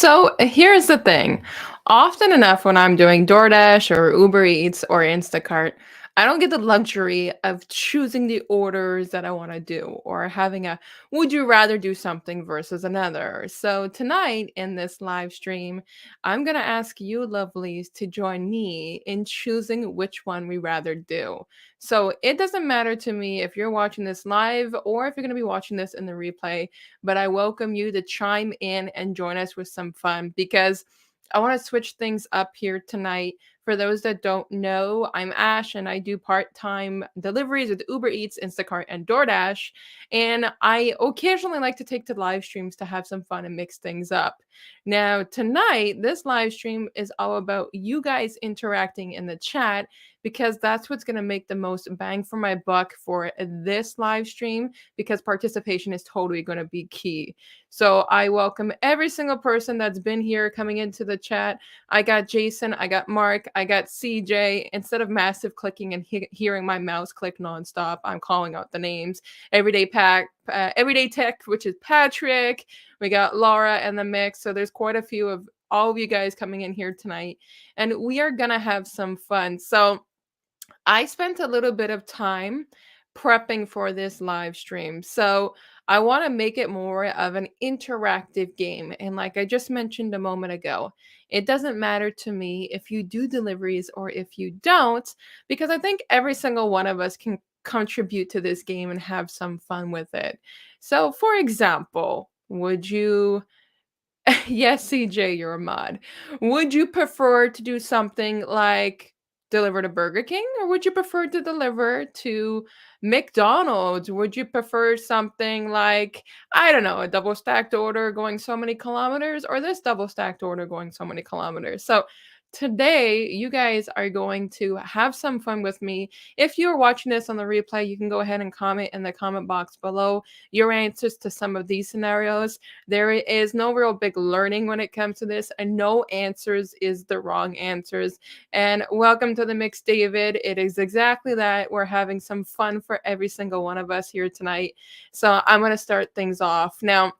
So here's the thing. Often enough, when I'm doing DoorDash or Uber Eats or Instacart, I don't get the luxury of choosing the orders that I want to do or having a would you rather do something versus another. So tonight in this live stream, I'm going to ask you lovelies to join me in choosing which one we rather do. So it doesn't matter to me if you're watching this live or if you're going to be watching this in the replay, but I welcome you to chime in and join us with some fun because I want to switch things up here tonight. For those that don't know, I'm Ash and I do part time deliveries with Uber Eats, Instacart, and DoorDash. And I occasionally like to take to live streams to have some fun and mix things up. Now, tonight, this live stream is all about you guys interacting in the chat because that's what's going to make the most bang for my buck for this live stream because participation is totally going to be key. So I welcome every single person that's been here coming into the chat. I got Jason, I got Mark, I got CJ. Instead of massive clicking and hearing my mouse click nonstop, I'm calling out the names. Everyday Tech, which is Patrick. We got Laura in the mix. So there's quite a few of all of you guys coming in here tonight, and we are gonna have some fun. So I spent a little bit of time prepping for this live stream. So I want to make it more of an interactive game. And like I just mentioned a moment ago, it doesn't matter to me if you do deliveries or if you don't, because I think every single one of us can contribute to this game and have some fun with it. So, for example, would you yes, CJ, you're a mod. Would you prefer to do something like deliver to Burger King, or would you prefer to deliver to McDonald's? Would you prefer something like, I don't know, a double stacked order going so many kilometers, or this double stacked order going so many kilometers? So today, you guys are going to have some fun with me. If you're watching this on the replay, you can go ahead and comment in the comment box below your answers to some of these scenarios. There is no real big learning when it comes to this, and no answers is the wrong answers. And welcome to the mix, David. It is exactly that. We're having some fun for every single one of us here tonight. So I'm going to start things off. Now,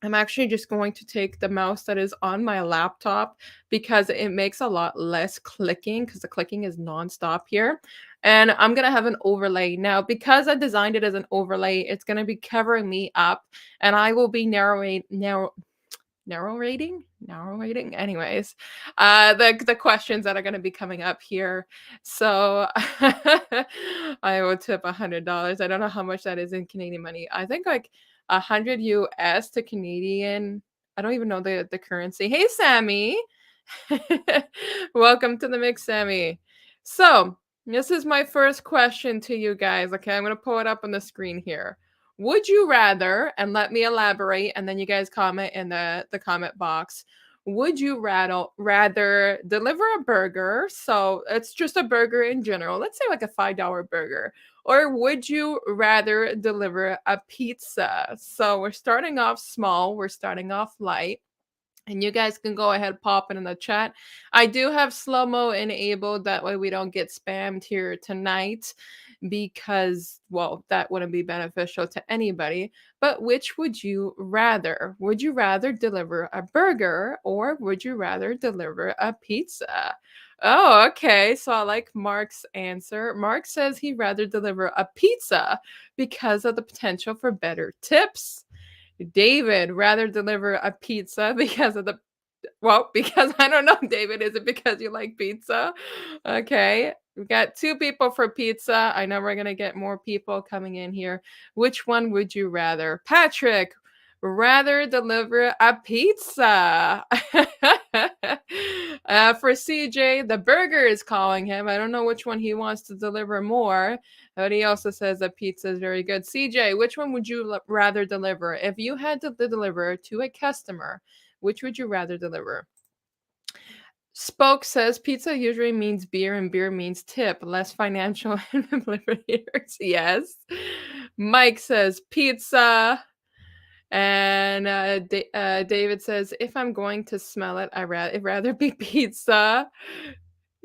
I'm actually just going to take the mouse that is on my laptop because it makes a lot less clicking because the clicking is nonstop here. And I'm going to have an overlay. Now, because I designed it as an overlay, it's going to be covering me up and I will be narrating anyways the questions that are going to be coming up here. So I will tip $100. I don't know how much that is in Canadian money. I think like 100 US to Canadian. I don't even know the currency. Hey, Sammy. Welcome to the mix, Sammy. So this is my first question to you guys. Okay, I'm going to pull it up on the screen here. Would you rather, and let me elaborate, and then you guys comment in the comment box. Would you rather deliver a burger? So it's just a burger in general. Let's say like a $5 burger. Or would you rather deliver a pizza? So we're starting off small. We're starting off light. And you guys can go ahead, pop it in the chat. I do have slow-mo enabled. That way we don't get spammed here tonight because, well, that wouldn't be beneficial to anybody. But which would you rather? Would you rather deliver a burger or would you rather deliver a pizza? Oh, okay. So I like Mark's answer. Mark says he'd rather deliver a pizza because of the potential for better tips. David rather deliver a pizza because of the because I don't know, David, is it because you like pizza? Okay. We got two people for pizza. I know we're going to get more people coming in here. Which one would you rather? Patrick, rather deliver a pizza. For CJ, the burger is calling him. I don't know which one he wants to deliver more, but he also says that pizza is very good. CJ, which one would you rather deliver? If you had to deliver to a customer, which would you rather deliver? Spoke says pizza usually means beer and beer means tip, less financial liberators. Yes. Mike says pizza. And David says, if I'm going to smell it, I'd rather be pizza.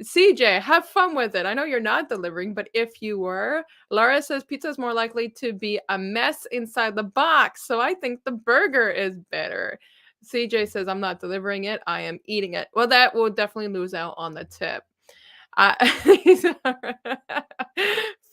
CJ, have fun with it. I know you're not delivering, but if you were, Laura says pizza is more likely to be a mess inside the box. So I think the burger is better. CJ says, "I'm not delivering it, I am eating it." Well, that will definitely lose out on the tip. These are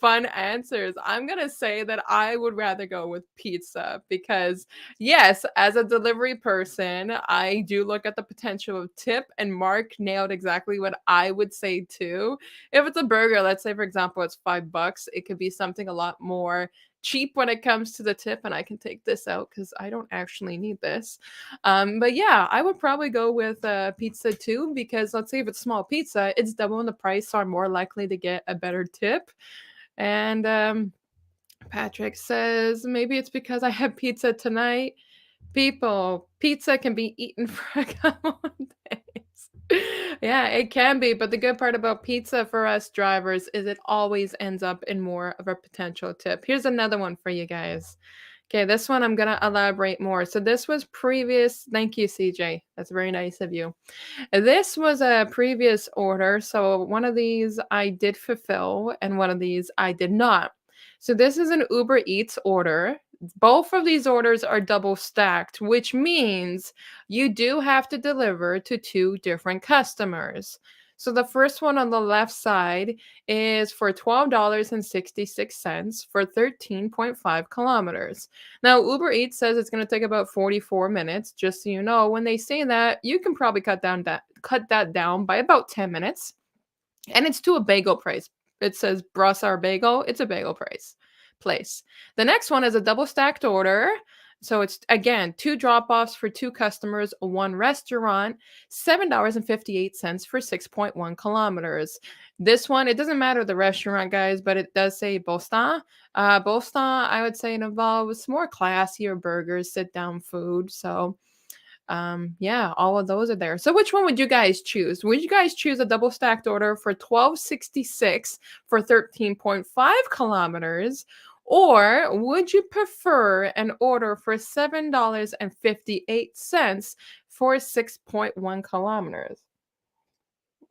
fun answers. I'm gonna say that I would rather go with pizza because, yes, as a delivery person, I do look at the potential of tip, and Mark nailed exactly what I would say too. If it's a burger, let's say for example, it's $5, it could be something a lot more cheap when it comes to the tip, and I can take this out because I don't actually need this. But yeah, I would probably go with pizza too because let's say if it's small pizza, it's double in the price, so I'm more likely to get a better tip. And Patrick says maybe it's because I had pizza tonight. People, pizza can be eaten for a couple of days. Yeah, it can be, but the good part about pizza for us drivers is it always ends up in more of a potential tip. Here's another one for you guys. Okay, this one I'm gonna elaborate more. So this was previous. Thank you, CJ. That's very nice of you. This was a previous order. So one of these I did fulfill, and one of these I did not. So this is an Uber Eats order. Both of these orders are double stacked, which means you do have to deliver to two different customers. So the first one on the left side is for $12.66 for 13.5 kilometers. Now, Uber Eats says it's going to take about 44 minutes. Just so you know, when they say that, you can probably cut that down by about 10 minutes. And it's to a bagel price. It says Brossard Bagel. It's a bagel price place. The next one is a double stacked order. So it's again two drop-offs for two customers, one restaurant, $7.58 for 6.1 kilometers. This one, it doesn't matter the restaurant, guys, but it does say Boston. Boston, I would say it involves more classier burgers, sit-down food. So yeah, all of those are there. So which one would you guys choose? Would you guys choose a double stacked order for 1266 for 13.5 kilometers? Or would you prefer an order for $7.58 for 6.1 kilometers?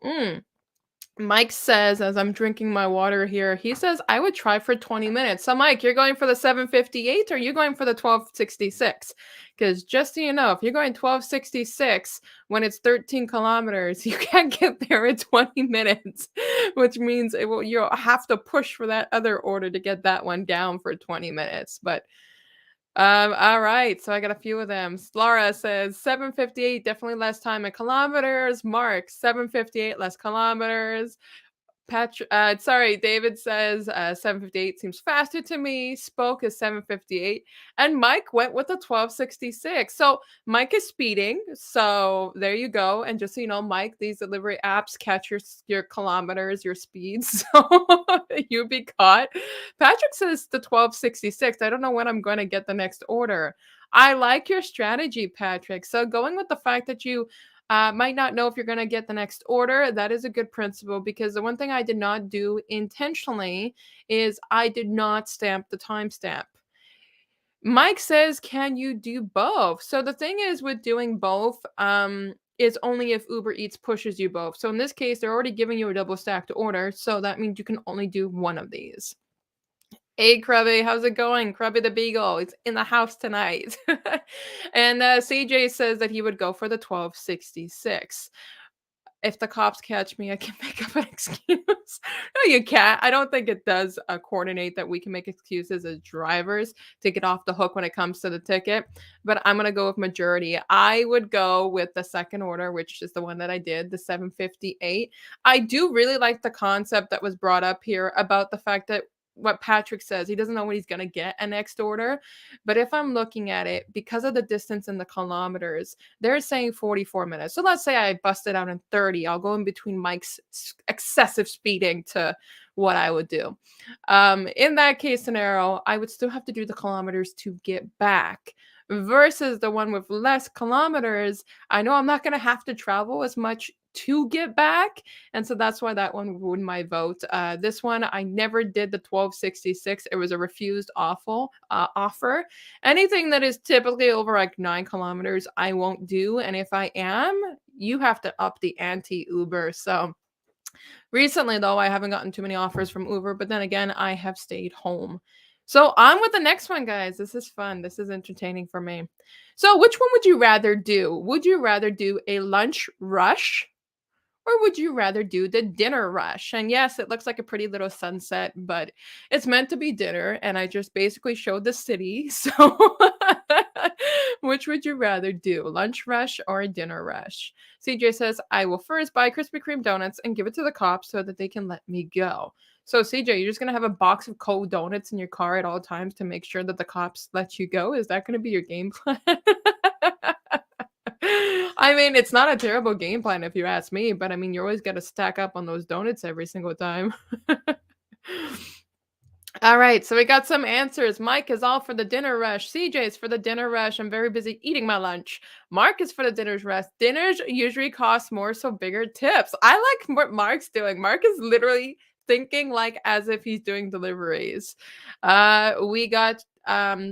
Mm. Mike says, as I'm drinking my water here, he says I would try for 20 minutes. So, Mike, you're going for the 758 or you going for the 1266? Because just so you know, if you're going 1266 when it's 13 kilometers, you can't get there in 20 minutes, which means you'll have to push for that other order to get that one down for 20 minutes. But all right, so I got a few of them. Laura says 758, definitely less time in kilometers. Mark, 758, less kilometers. David says 758 seems faster to me. Spoke is 758. And Mike went with the 1266. So Mike is speeding. So there you go. And just so you know, Mike, these delivery apps catch your kilometers, your speeds. So you'd be caught. Patrick says the 1266. I don't know when I'm going to get the next order. I like your strategy, Patrick. So going with the fact that you might not know if you're going to get the next order. That is a good principle because the one thing I did not do intentionally is I did not stamp the timestamp. Mike says, can you do both? So the thing is with doing both, is only if Uber Eats pushes you both. So in this case, they're already giving you a double stacked order. So that means you can only do one of these. Hey, Krubby, how's it going? Krubby the Beagle, it's in the house tonight. And CJ says that he would go for the 1266. If the cops catch me, I can make up an excuse. No, you can't. I don't think it does coordinate that we can make excuses as drivers to get off the hook when it comes to the ticket. But I'm going to go with majority. I would go with the second order, which is the one that I did, the 758. I do really like the concept that was brought up here about the fact that what Patrick says, he doesn't know when he's going to get a next order. But if I'm looking at it, because of the distance in the kilometers, they're saying 44 minutes. So let's say I busted out in 30. I'll go in between Mike's excessive speeding to what I would do. In that case scenario, I would still have to do the kilometers to get back. Versus the one with less kilometers, I know I'm not going to have to travel as much to get back. And so that's why that one won my vote. This one, I never did the 1266. It was a refused offer. Anything that is typically over like 9 kilometers, I won't do. And if I am, you have to up the ante Uber. So recently, though, I haven't gotten too many offers from Uber. But then again, I have stayed home. So on with the next one, guys. This is fun. This is entertaining for me. So which one would you rather do? Would you rather do a lunch rush or would you rather do the dinner rush? And yes, it looks like a pretty little sunset, but it's meant to be dinner. And I just basically showed the city. So, which would you rather do, lunch rush or a dinner rush? CJ says, I will first buy Krispy Kreme donuts and give it to the cops so that they can let me go. So, CJ, you're just going to have a box of cold donuts in your car at all times to make sure that the cops let you go? Is that going to be your game plan? I mean, it's not a terrible game plan if you ask me, but I mean, you always gotta stack up on those donuts every single time. All right, so we got some answers. Mike is all for the dinner rush. CJ is for the dinner rush. I'm very busy eating my lunch. Mark is for the dinner's rush. Dinners usually cost more, so bigger tips. I like what Mark's doing. Mark is literally thinking like as if he's doing deliveries. We got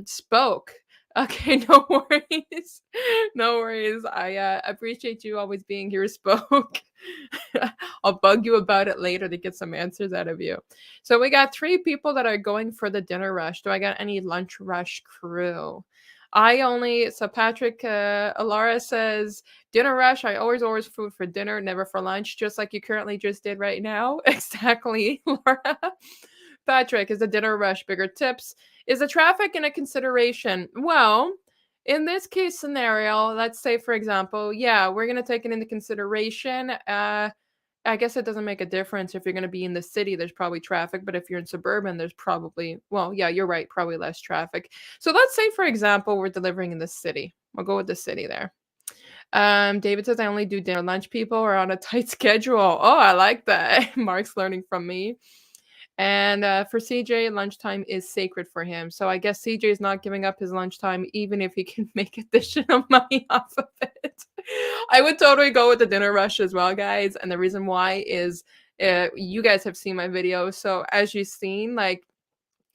spoke. Okay, no worries. No worries. I appreciate you always being here, spoke. I'll bug you about it later to get some answers out of you. So we got 3 people that are going for the dinner rush. Do I got any lunch rush crew? So Patrick, Alara says, dinner rush, I always order food for dinner, never for lunch, just like you currently just did right now. Exactly, Laura. Patrick, is the dinner rush bigger tips? Is the traffic in a consideration? Well, in this case scenario, let's say, for example, yeah, we're going to take it into consideration. I guess it doesn't make a difference if you're going to be in the city, there's probably traffic, but if you're in suburban, there's probably, well, yeah, you're right, probably less traffic. So let's say, for example, we're delivering in the city. We'll go with the city there. David says, I only do dinner lunch. People are on a tight schedule. Oh, I like that. Mark's learning from me. And for CJ, lunchtime is sacred for him. So I guess CJ is not giving up his lunchtime, even if he can make additional money off of it. I would totally go with the dinner rush as well, guys. And the reason why is you guys have seen my video. So as you've seen, like,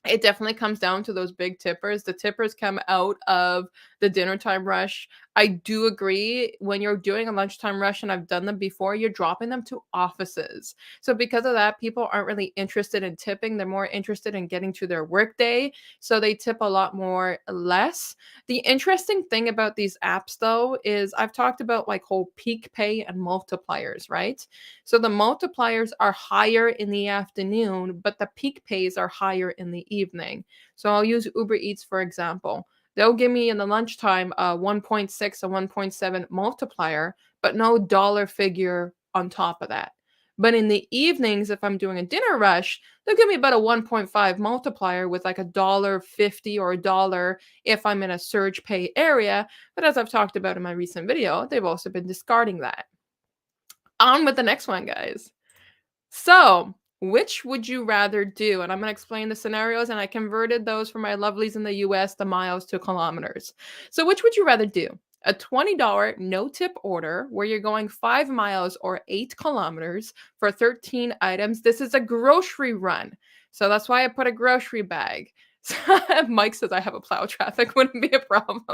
it definitely comes down to those big tippers. The tippers come out of the dinner time rush. I do agree when you're doing a lunchtime rush, and I've done them before, you're dropping them to offices. So because of that, people aren't really interested in tipping. They're more interested in getting to their workday. So they tip a lot more less. The interesting thing about these apps though is I've talked about like whole peak pay and multipliers, right? So the multipliers are higher in the afternoon, but the peak pays are higher in the evening. So I'll use Uber Eats for example. They'll give me in the lunchtime a 1.6, a 1.7 multiplier, but no dollar figure on top of that. But in the evenings, if I'm doing a dinner rush, they'll give me about a 1.5 multiplier with like a dollar 50 or a dollar if I'm in a surge pay area. But as I've talked about in my recent video, they've also been discarding that. On with the next one, guys. So, which would you rather do? And I'm going to explain the scenarios, and I converted those for my lovelies in the US, the miles to kilometers. So, which would you rather do? A $20 no tip order where you're going 5 miles or 8 kilometers for 13 items. This is a grocery run. So, that's why I put a grocery bag. Mike says I have a plow traffic, wouldn't be a problem.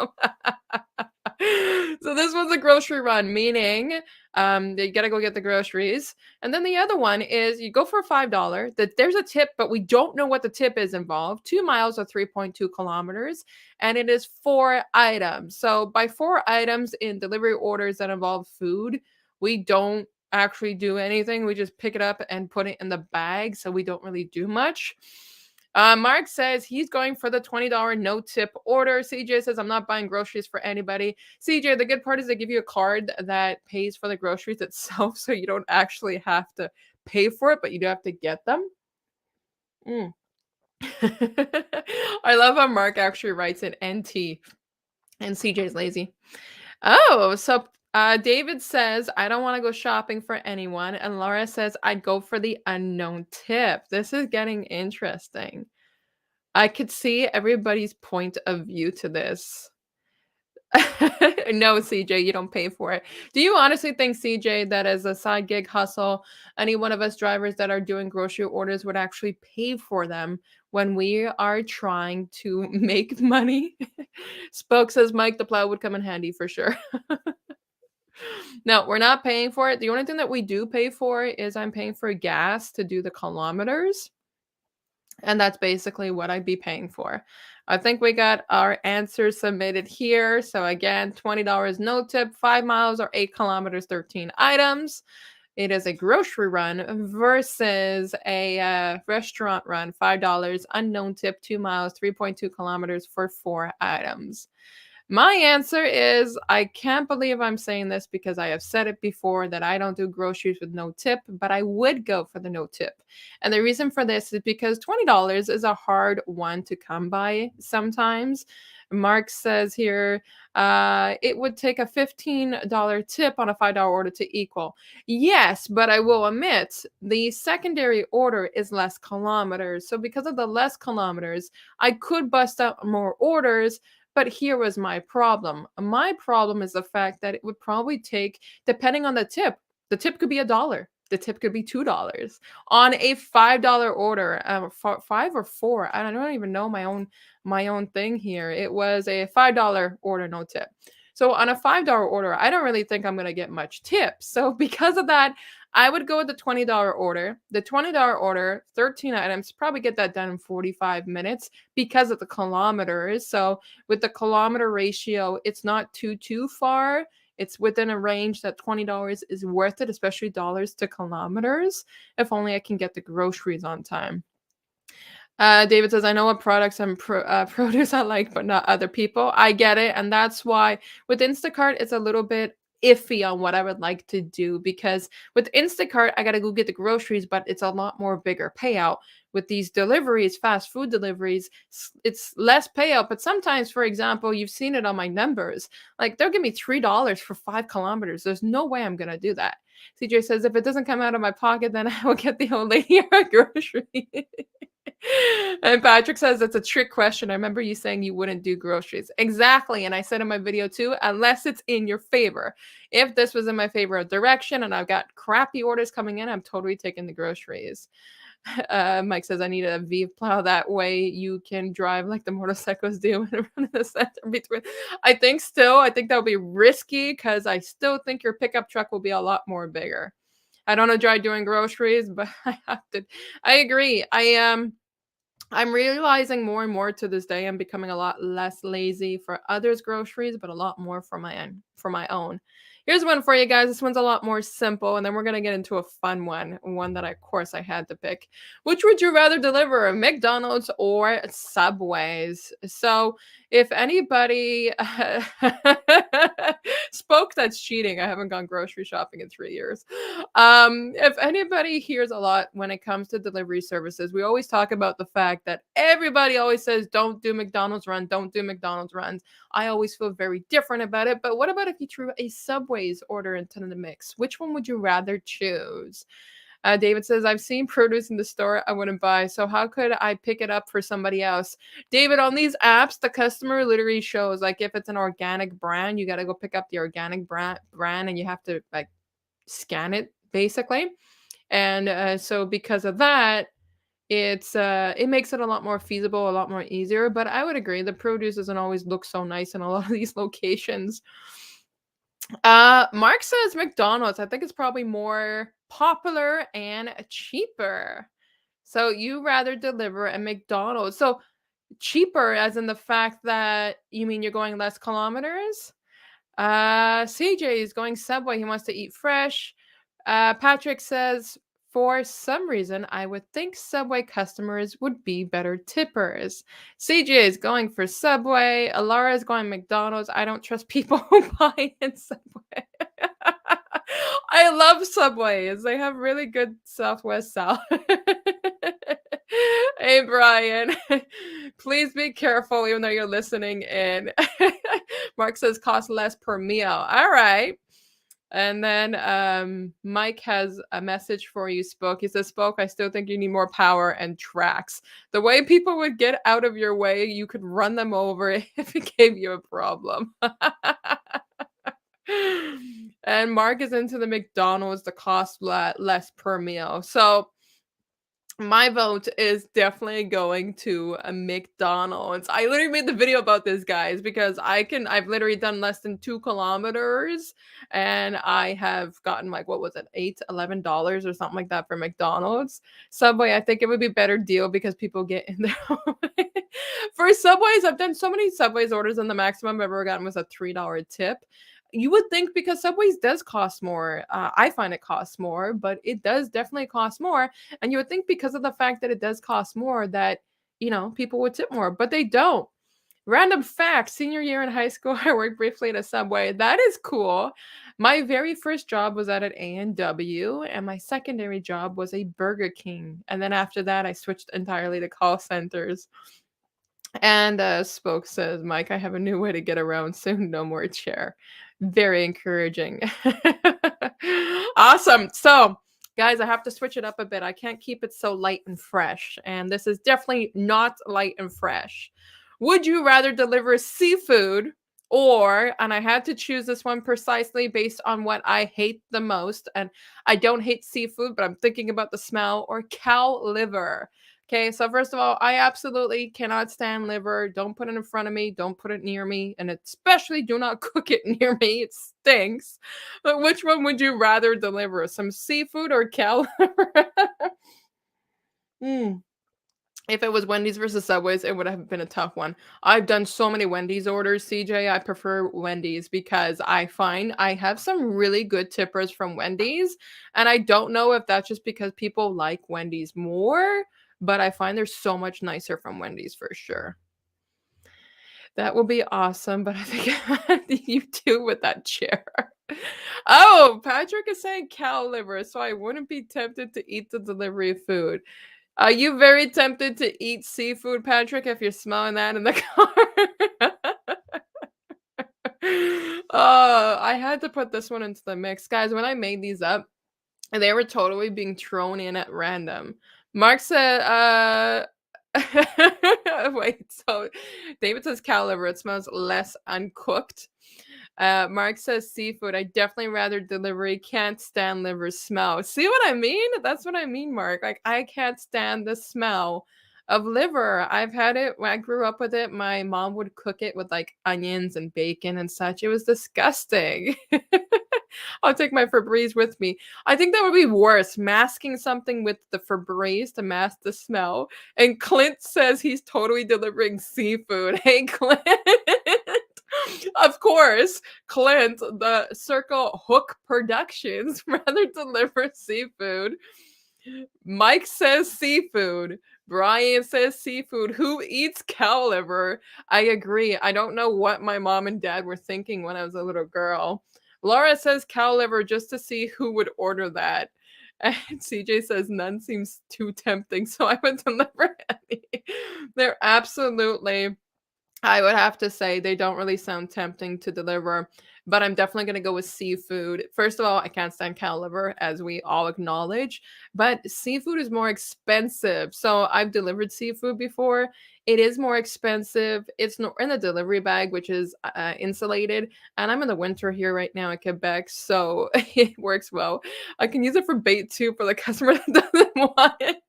So this was a grocery run, meaning you gotta go get the groceries. And then the other one is you go for $5. That there's a tip, but we don't know what the tip is involved. 2 miles or 3.2 kilometers, and it is 4 items. So by 4 items in delivery orders that involve food, we don't actually do anything. We just pick it up and put it in the bag. So we don't really do much. Mark says he's going for the $20 no tip order. CJ says, I'm not buying groceries for anybody. CJ, the good part is they give you a card that pays for the groceries itself, so you don't actually have to pay for it, but you do have to get them. Mm. I love how Mark actually writes it NT and CJ's lazy. Oh, so David says, I don't want to go shopping for anyone. And Laura says, I'd go for the unknown tip. This is getting interesting. I could see everybody's point of view to this. No, CJ, you don't pay for it. Do you honestly think, CJ, that as a side gig hustle, any one of us drivers that are doing grocery orders would actually pay for them when we are trying to make money? Spoke says Mike, the plow would come in handy for sure. No, we're not paying for it. The only thing that we do pay for is I'm paying for gas to do the kilometers. And that's basically what I'd be paying for. I think we got our answers submitted here. So again, $20 no tip, 5 miles or 8 kilometers, 13 items. It is a grocery run versus a restaurant run, $5, unknown tip, 2 miles, 3.2 kilometers for 4 items. My answer is I can't believe I'm saying this because I have said it before that I don't do groceries with no tip, but I would go for the no tip. And the reason for this is because $20 is a hard one to come by sometimes. Mark says here, it would take a $15 tip on a $5 order to equal. Yes, but I will admit the secondary order is less kilometers. So because of the less kilometers, I could bust out more orders, but here was my problem. My problem is the fact that it would probably take, depending on the tip could be $1. The tip could be $2 on a $5 order. 5 or 4. I don't even know my own thing here. It was a $5 order, no tip. So on a $5 order, I don't really think I'm gonna get much tips. So because of that, I would go with the $20 order. The $20 order, 13 items, probably get that done in 45 minutes because of the kilometers. So with the kilometer ratio, it's not too far. It's within a range that $20 is worth it, especially dollars to kilometers. If only I can get the groceries on time. David says, I know what products and produce I like, but not other people. I get it. And that's why with Instacart, it's a little bit iffy on what I would like to do because with Instacart, I got to go get the groceries, but it's a lot more bigger payout. With these deliveries, fast food deliveries, it's less payout. But sometimes, for example, you've seen it on my numbers. Like they'll give me $3 for 5 kilometers. There's no way I'm going to do that. CJ says, if it doesn't come out of my pocket, then I will get the old lady a grocery. And Patrick says it's a trick question. I remember you saying you wouldn't do groceries. Exactly. And I said in my video too, unless it's in your favor. If this was in my favor of direction and I've got crappy orders coming in, I'm totally taking the groceries. Mike says, I need a V plow. That way you can drive like the motorcycles do and run in the center between. I think that would be risky because I still think your pickup truck will be a lot more bigger. I don't enjoy doing groceries, but I have to. I agree. I'm realizing more and more to this day I'm becoming a lot less lazy for others' groceries, but a lot more for my own. Here's one for you guys. This one's a lot more simple, and then we're gonna get into a fun one that of course I had to pick. Which would you rather deliver, McDonald's or Subways? So if anybody spoke, that's cheating. I haven't gone grocery shopping in 3 years. If anybody hears a lot when it comes to delivery services, we always talk about the fact that everybody always says, don't do McDonald's run, don't do McDonald's runs. I always feel very different about it. But what about if you threw a Subway's order into the mix? Which one would you rather choose? David says, I've seen produce in the store I wouldn't buy. So how could I pick it up for somebody else? David, on these apps, the customer literally shows like if it's an organic brand, you got to go pick up the organic brand and you have to like scan it basically. And so because of that, it makes it a lot more feasible, a lot more easier. But I would agree, the produce doesn't always look so nice in a lot of these locations. Mark says McDonald's. I think it's probably more popular and cheaper. So you rather deliver at McDonald's. So cheaper as in the fact that you mean you're going less kilometers? CJ is going Subway. He wants to eat fresh. Patrick says, for some reason, I would think Subway customers would be better tippers. CJ is going for Subway. Alara is going McDonald's. I don't trust people who buy in Subway. I love Subways. They have really good Southwest salad. Hey, Brian. Please be careful, even though you're listening in. Mark says cost less per meal. All right. And then Mike has a message for you, Spoke. He says, Spoke, I still think you need more power and tracks. The way people would get out of your way, you could run them over if it gave you a problem. And Mark is into the McDonald's, the cost less per meal. So My vote is definitely going to a McDonald's. I literally made the video about this, guys, because I've literally done less than 2 kilometers and I have gotten like, what was it, $8, $11 or something like that for McDonald's. Subway, I think it would be better deal because people get in there. For Subways, I've done so many Subways orders and the maximum I've ever gotten was a $3 tip. You would think because Subways does cost more. I find it costs more, but it does definitely cost more, and you would think because of the fact that it does cost more that, people would tip more, but they don't. Random fact, senior year in high school, I worked briefly at a Subway. That is cool. My very first job was at an A&W, and my secondary job was a Burger King. And then after that, I switched entirely to call centers. And Spoke says, Mike, I have a new way to get around soon. No more chair. Very encouraging. Awesome. So, guys, I have to switch it up a bit. I can't keep it so light and fresh. And this is definitely not light and fresh. Would you rather deliver seafood and I had to choose this one precisely based on what I hate the most. And I don't hate seafood, but I'm thinking about the smell, or cow liver. Okay, so first of all, I absolutely cannot stand liver. Don't put it in front of me. Don't put it near me. And especially do not cook it near me. It stinks. But which one would you rather deliver? Some seafood or cow liver? Mm. If it was Wendy's versus Subways, it would have been a tough one. I've done so many Wendy's orders, CJ. I prefer Wendy's because I find I have some really good tippers from Wendy's. And I don't know if that's just because people like Wendy's more, but I find they're so much nicer from Wendy's for sure. That will be awesome, but I think you too with that chair. Oh, Patrick is saying cow liver, so I wouldn't be tempted to eat the delivery food. Are you very tempted to eat seafood, Patrick, if you're smelling that in the car? Oh, I had to put this one into the mix. Guys, when I made these up, they were totally being thrown in at random. Mark said, wait, so David says cow liver. It smells less uncooked. Mark says seafood. I definitely rather delivery. Can't stand liver smell. See what I mean? That's what I mean, Mark. Like, I can't stand the smell of liver. I've had it when I grew up with it. My mom would cook it with like onions and bacon and such. It was disgusting. I'll take my Febreze with me. I think that would be worse, masking something with the Febreze to mask the smell. And Clint says he's totally delivering seafood. Hey, Clint. Of course, Clint, the Circle Hook Productions, rather deliver seafood. Mike says seafood. Brian says seafood. Who eats cow liver? I agree. I don't know what my mom and dad were thinking when I was a little girl. Laura says cow liver just to see who would order that. And CJ says none seems too tempting, so I would deliver any. They're absolutely, I would have to say they don't really sound tempting to deliver, but I'm definitely going to go with seafood. First of all, I can't stand cow liver, as we all acknowledge, but seafood is more expensive. So I've delivered seafood before. It is more expensive. It's not in the delivery bag, which is insulated. And I'm in the winter here right now in Quebec, so it works well. I can use it for bait too for the customer that doesn't want it.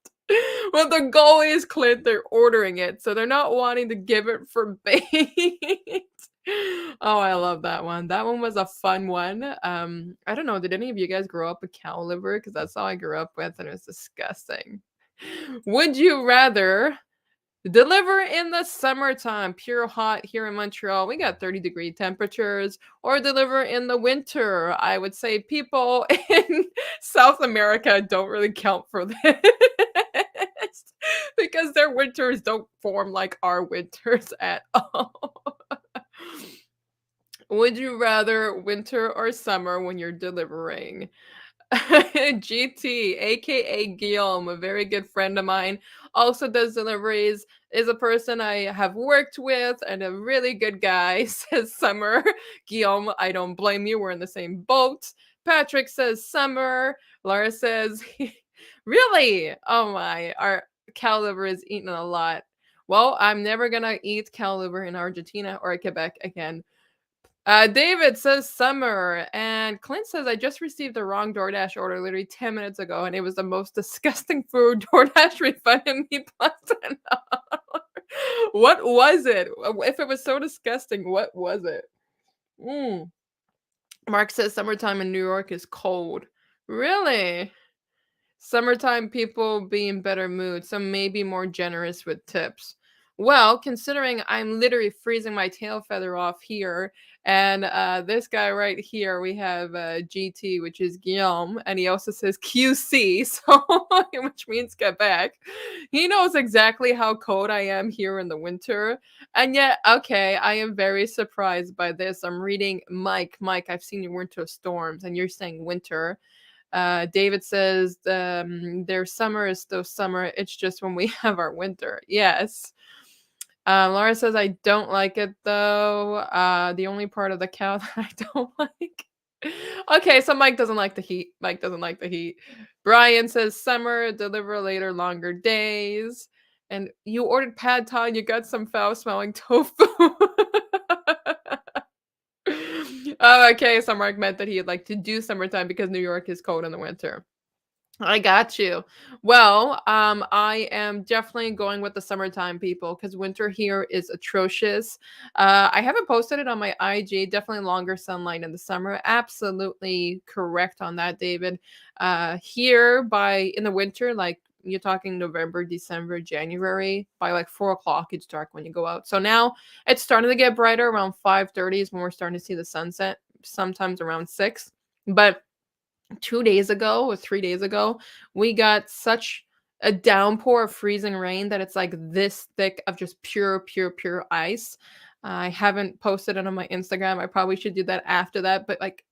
Well, the goal is, Clint, they're ordering it, so they're not wanting to give it for bait. Oh, I love that one. That one was a fun one. I don't know, did any of you guys grow up with cow liver? Because that's all I grew up with, and it was disgusting. Would you rather deliver in the summertime, pure hot here in Montreal? We got 30-degree temperatures, or deliver in the winter? I would say people in South America don't really count for this because their winters don't form like our winters at all. Would you rather winter or summer when you're delivering? GT, aka Guillaume, a very good friend of mine, also does deliveries, is a person I have worked with, and a really good guy. Says summer. Guillaume, I don't blame you. We're in the same boat. Patrick says summer. Laura says, really? Oh my, our cow liver is eaten a lot. Well, I'm never gonna eat cow liver in Argentina or Quebec again. David says summer, and Clint says I just received the wrong DoorDash order literally 10 minutes ago, and it was the most disgusting food. DoorDash refunded me plus $10. What was it? If it was so disgusting, what was it? Mm. Mark says summertime in New York is cold. Really? Summertime people be in better mood, so maybe more generous with tips. Well, considering I'm literally freezing my tail feather off here, and this guy right here, we have GT, which is Guillaume, and he also says QC, so which means Quebec. He knows exactly how cold I am here in the winter, and yet, okay, I am very surprised by this. I'm reading Mike, I've seen your winter storms, and you're saying winter. David says their summer is still summer. It's just when we have our winter. Yes. Laura says I don't like it though. The only part of the cow that I don't like. Okay, so Mike doesn't like the heat. Mike doesn't like the heat. Brian says summer, deliver later, longer days. And you ordered pad thai, you got some foul smelling tofu. Oh, okay. So Mark meant that he'd like to do summertime because New York is cold in the winter. I got you. Well, I am definitely going with the summertime people because winter here is atrocious. I haven't posted it on my IG. Definitely longer sunlight in the summer. Absolutely correct on that, David. Here by in the winter, like you're talking November, December, January, by like 4 o'clock, it's dark when you go out. So now it's starting to get brighter around 5:30 is when we're starting to see the sunset, sometimes around 6. But 2 days ago or 3 days ago, we got such a downpour of freezing rain that it's like this thick of just pure ice. I haven't posted it on my Instagram. I probably should do that after that, but like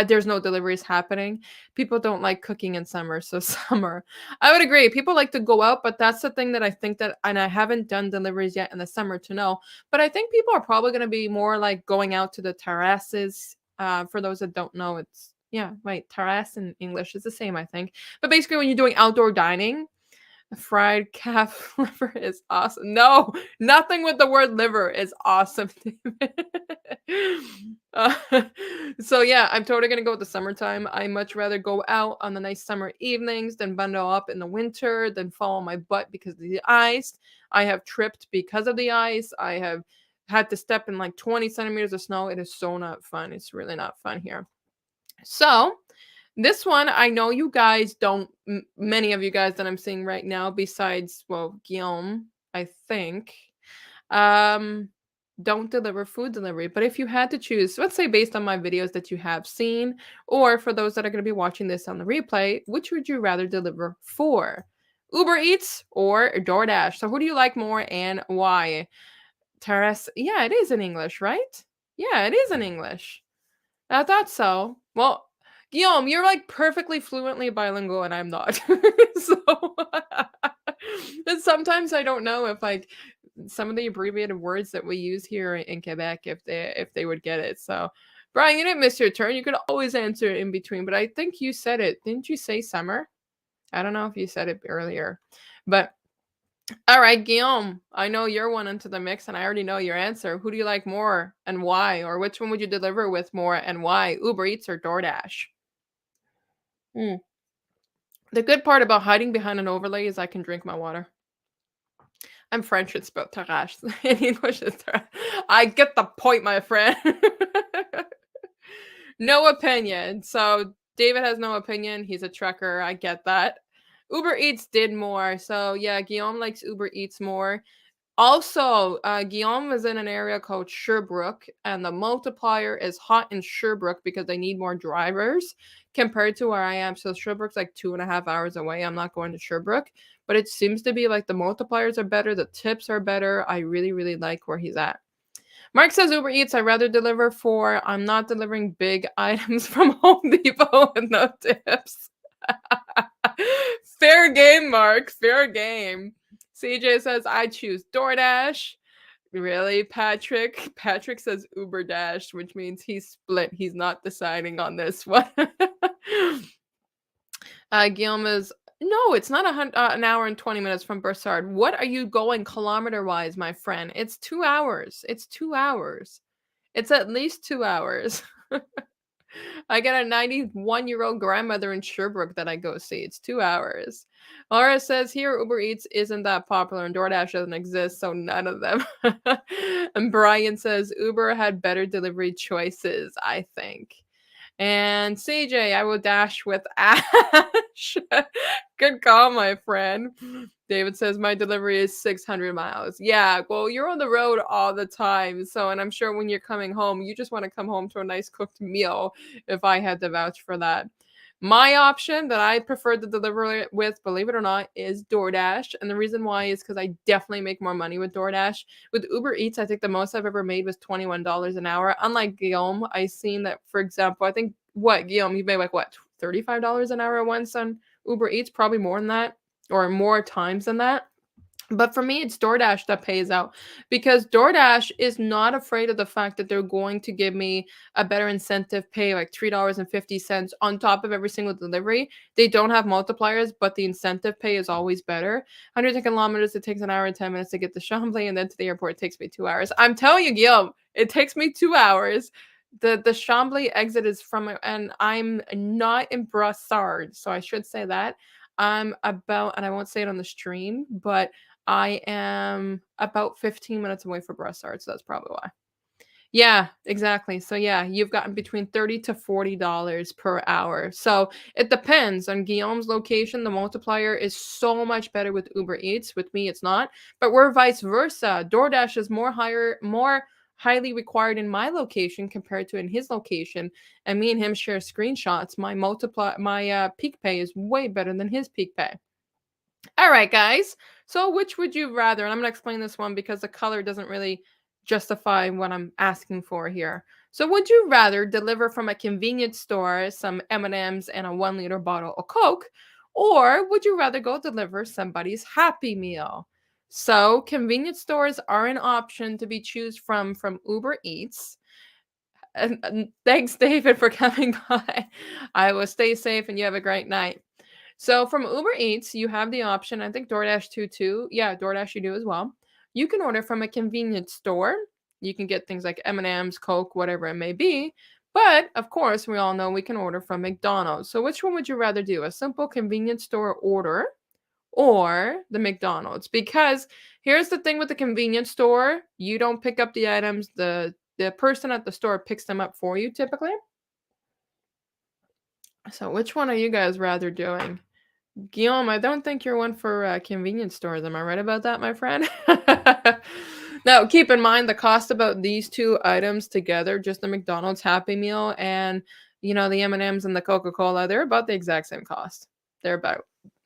there's no deliveries happening. People don't like cooking in summer, so summer. I would agree. People like to go out, but that's the thing that I think that, and I haven't done deliveries yet in the summer to know, but I think people are probably going to be more like going out to the terraces. For those that don't know, it's yeah, right. Terrace in English is the same, I think. But basically, when you're doing outdoor dining, fried calf liver is awesome. No, nothing with the word liver is awesome. uh, so yeah, I'm totally gonna go with the summertime. I much rather go out on the nice summer evenings than bundle up in the winter, than fall on my butt because of the ice. I have tripped because of the ice. I have had to step in like 20 centimeters of snow. It is so not fun. It's really not fun here. So, this one, I know you guys don't, many of you guys that I'm seeing right now, besides, well, Guillaume, I think, um, don't deliver food delivery. But if you had to choose, let's say based on my videos that you have seen, or for those that are going to be watching this on the replay, which would you rather deliver for? Uber Eats or DoorDash? So, who do you like more and why? Taras, yeah, it is in English, right? Yeah, it is in English. I thought so. Well, Guillaume, you're like perfectly fluently bilingual and I'm not. So and sometimes I don't know if like some of the abbreviated words that we use here in Quebec if they would get it. So Brian, you didn't miss your turn. You could always answer in between, but I think you said it. Didn't you say summer? I don't know if you said it earlier. But all right, Guillaume, I know you're one into the mix and I already know your answer. Who do you like more and why? Or which one would you deliver with more and why? Uber Eats or DoorDash? Hmm. The good part about hiding behind an overlay is I can drink my water. I'm French, it's spelled terrace. In English, it's terrace. I get the point, my friend. No opinion. So David has no opinion. He's a trucker. I get that. Uber Eats did more. So yeah, Guillaume likes Uber Eats more. Also, Guillaume is in an area called Sherbrooke, and the multiplier is hot in Sherbrooke because they need more drivers compared to where I am. So Sherbrooke's like 2.5 hours away. I'm not going to Sherbrooke, but it seems to be like the multipliers are better, the tips are better. I really, really like where he's at. Mark says Uber Eats, I'd rather deliver for I'm not delivering big items from Home Depot with no tips. Fair game, Mark. Fair game. CJ says I choose DoorDash. Really, Patrick? Patrick says Uber Dash, which means he's split. He's not deciding on this one. Guillaume is no, it's not an hour and 20 minutes from Bursard. What are you going kilometer wise, my friend? It's 2 hours. It's 2 hours. It's at least 2 hours. I got a 91-year-old grandmother in Sherbrooke that I go see. It's 2 hours. Laura says here Uber Eats isn't that popular and DoorDash doesn't exist, so none of them. And Brian says Uber had better delivery choices, I think. And CJ, I will dash with Ash. Good call, my friend. David says my delivery is 600 miles. Yeah, well, you're on the road all the time. So, and I'm sure when you're coming home, you just want to come home to a nice cooked meal if I had to vouch for that. My option that I prefer to deliver it with, believe it or not, is DoorDash. And the reason why is because I definitely make more money with DoorDash. With Uber Eats, I think the most I've ever made was $21 an hour. Unlike Guillaume, I seen that, for example, I think what, Guillaume, you made like what, $35 an hour once on Uber Eats, probably more than that, or more times than that. But for me, it's DoorDash that pays out because DoorDash is not afraid of the fact that they're going to give me a better incentive pay, like $3.50 on top of every single delivery. They don't have multipliers, but the incentive pay is always better. 100 kilometers, it takes an hour and 10 minutes to get to Chambly, and then to the airport, it takes me 2 hours. I'm telling you, Guillaume, it takes me 2 hours. The Chambly exit is from, and I'm not in Brassard, so I should say that. I'm about, and I won't say it on the stream, but I am about 15 minutes away from Brossard, so that's probably why. Yeah, exactly. So yeah, you've gotten between 30 to $40 per hour. So it depends on Guillaume's location. The multiplier is so much better with Uber Eats. With me, it's not. But we're vice versa. DoorDash is more highly required in my location compared to in his location. And me and him share screenshots. My peak pay is way better than his peak pay. All right, guys. So, which would you rather? And I'm going to explain this one because the color doesn't really justify what I'm asking for here. So, would you rather deliver from a convenience store some M&Ms and M's and a 1 liter bottle of Coke, or would you rather go deliver somebody's Happy Meal? So, convenience stores are an option to be choose from Uber Eats. And thanks, David, for coming by. I will stay safe and you have a great night. So from Uber Eats, you have the option. I think DoorDash too. Yeah, DoorDash you do as well. You can order from a convenience store. You can get things like M&Ms, Coke, whatever it may be. But of course, we all know we can order from McDonald's. So which one would you rather do? A simple convenience store order or the McDonald's? Because here's the thing with the convenience store, you don't pick up the items. The person at the store picks them up for you typically. So which one are you guys rather doing? Guillaume, I don't think you're one for convenience stores. Am I right about that, my friend? Now, keep in mind the cost about these two items together, just the McDonald's Happy Meal and the M&Ms and M's and the Coca-Cola, they're about the exact same cost. They're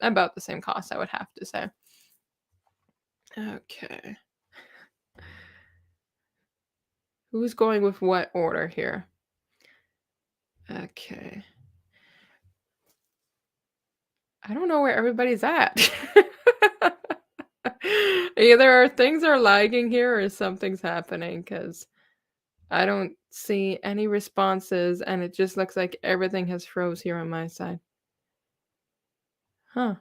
about the same cost, I would have to say. Okay. Who's going with what order here? Okay. I don't know where everybody's at. Either things are lagging here or something's happening because I don't see any responses and it just looks like everything has froze here on my side. Huh.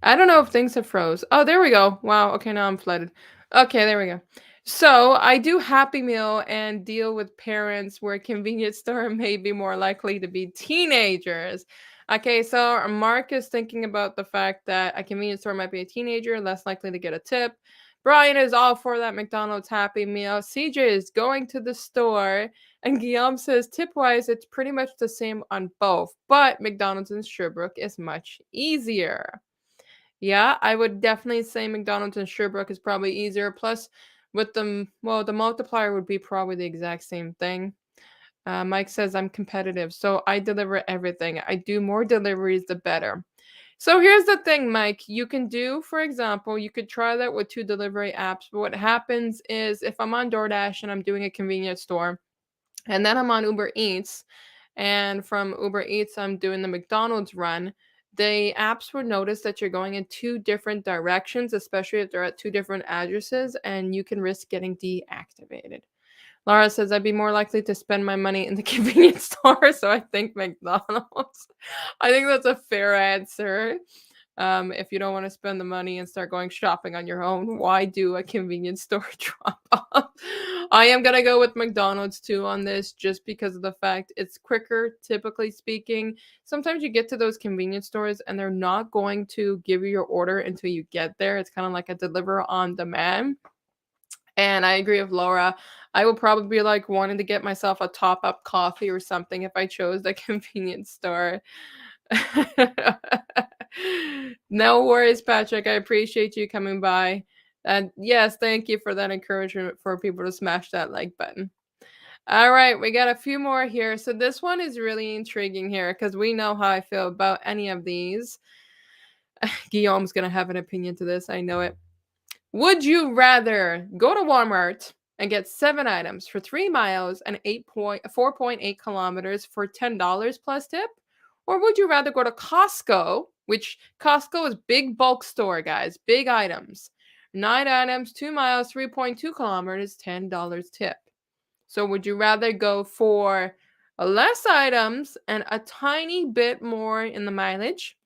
I don't know if things have froze. Oh, there we go. Wow. Okay, now I'm flooded. Okay, there we go. So I do Happy Meal and deal with parents where convenience store may be more likely to be teenagers. Okay, so Mark is thinking about the fact that a convenience store might be a teenager, less likely to get a tip. Brian is all for that McDonald's Happy Meal. CJ is going to the store. And Guillaume says, tip wise, it's pretty much the same on both, but McDonald's in Sherbrooke is much easier. Yeah, I would definitely say McDonald's in Sherbrooke is probably easier. Plus, with them, well, the multiplier would be probably the exact same thing. Mike says I'm competitive, so I deliver everything. I do more deliveries, the better. So here's the thing, Mike. You can do, for example, you could try that with two delivery apps. But what happens is if I'm on DoorDash and I'm doing a convenience store, and then I'm on Uber Eats, and from Uber Eats, I'm doing the McDonald's run. The apps would notice that you're going in two different directions, especially if they're at two different addresses, and you can risk getting deactivated. Laura says, I'd be more likely to spend my money in the convenience store, so I think McDonald's. I think that's a fair answer. If you don't want to spend the money and start going shopping on your own, why do a convenience store drop off? I am gonna go with McDonald's too on this, just because of the fact it's quicker, typically speaking. Sometimes you get to those convenience stores and they're not going to give you your order until you get there. It's kind of like a deliver on demand. And I agree with Laura. I would probably be like wanting to get myself a top up coffee or something if I chose the convenience store. No worries, Patrick. I appreciate you coming by. And yes, thank you for that encouragement for people to smash that like button. All right, we got a few more here. So this one is really intriguing here because we know how I feel about any of these. Guillaume's going to have an opinion to this. I know it. Would you rather go to Walmart and get 7 items for 3 miles and 4.8 kilometers for $10 plus tip? Or would you rather go to Costco, which Costco is big bulk store, guys, big items. 9 items, 2 miles, 3.2 kilometers, $10 tip. So would you rather go for less items and a tiny bit more in the mileage,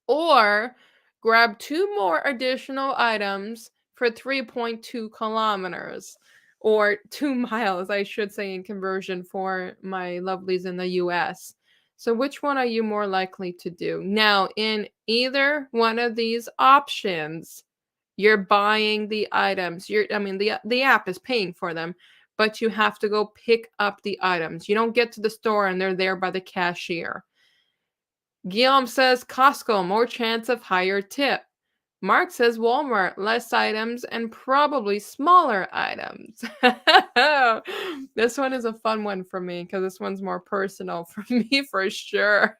or grab 2 more additional items for 3.2 kilometers, or 2 miles, I should say, in conversion for my lovelies in the US. So which one are you more likely to do? Now, in either one of these options, you're buying the items. The app is paying for them, but you have to go pick up the items. You don't get to the store and they're there by the cashier. Guillaume says Costco, more chance of higher tip. Mark says Walmart, less items and probably smaller items. This one is a fun one for me because this one's more personal for me for sure.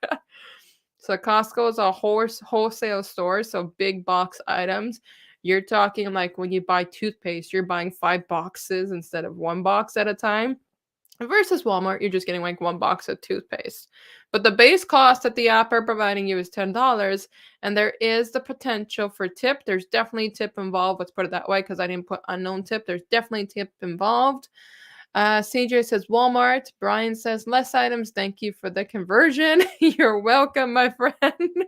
So Costco is a wholesale store, so big box items. You're talking like when you buy toothpaste, you're buying 5 boxes instead of 1 box at a time. Versus Walmart, you're just getting like 1 box of toothpaste. But the base cost that the app are providing you is $10, and there is the potential for tip. There's definitely tip involved. Let's put it that way because I didn't put unknown tip. There's definitely tip involved. CJ says Walmart. Brian says less items. Thank you for the conversion. You're welcome, my friend.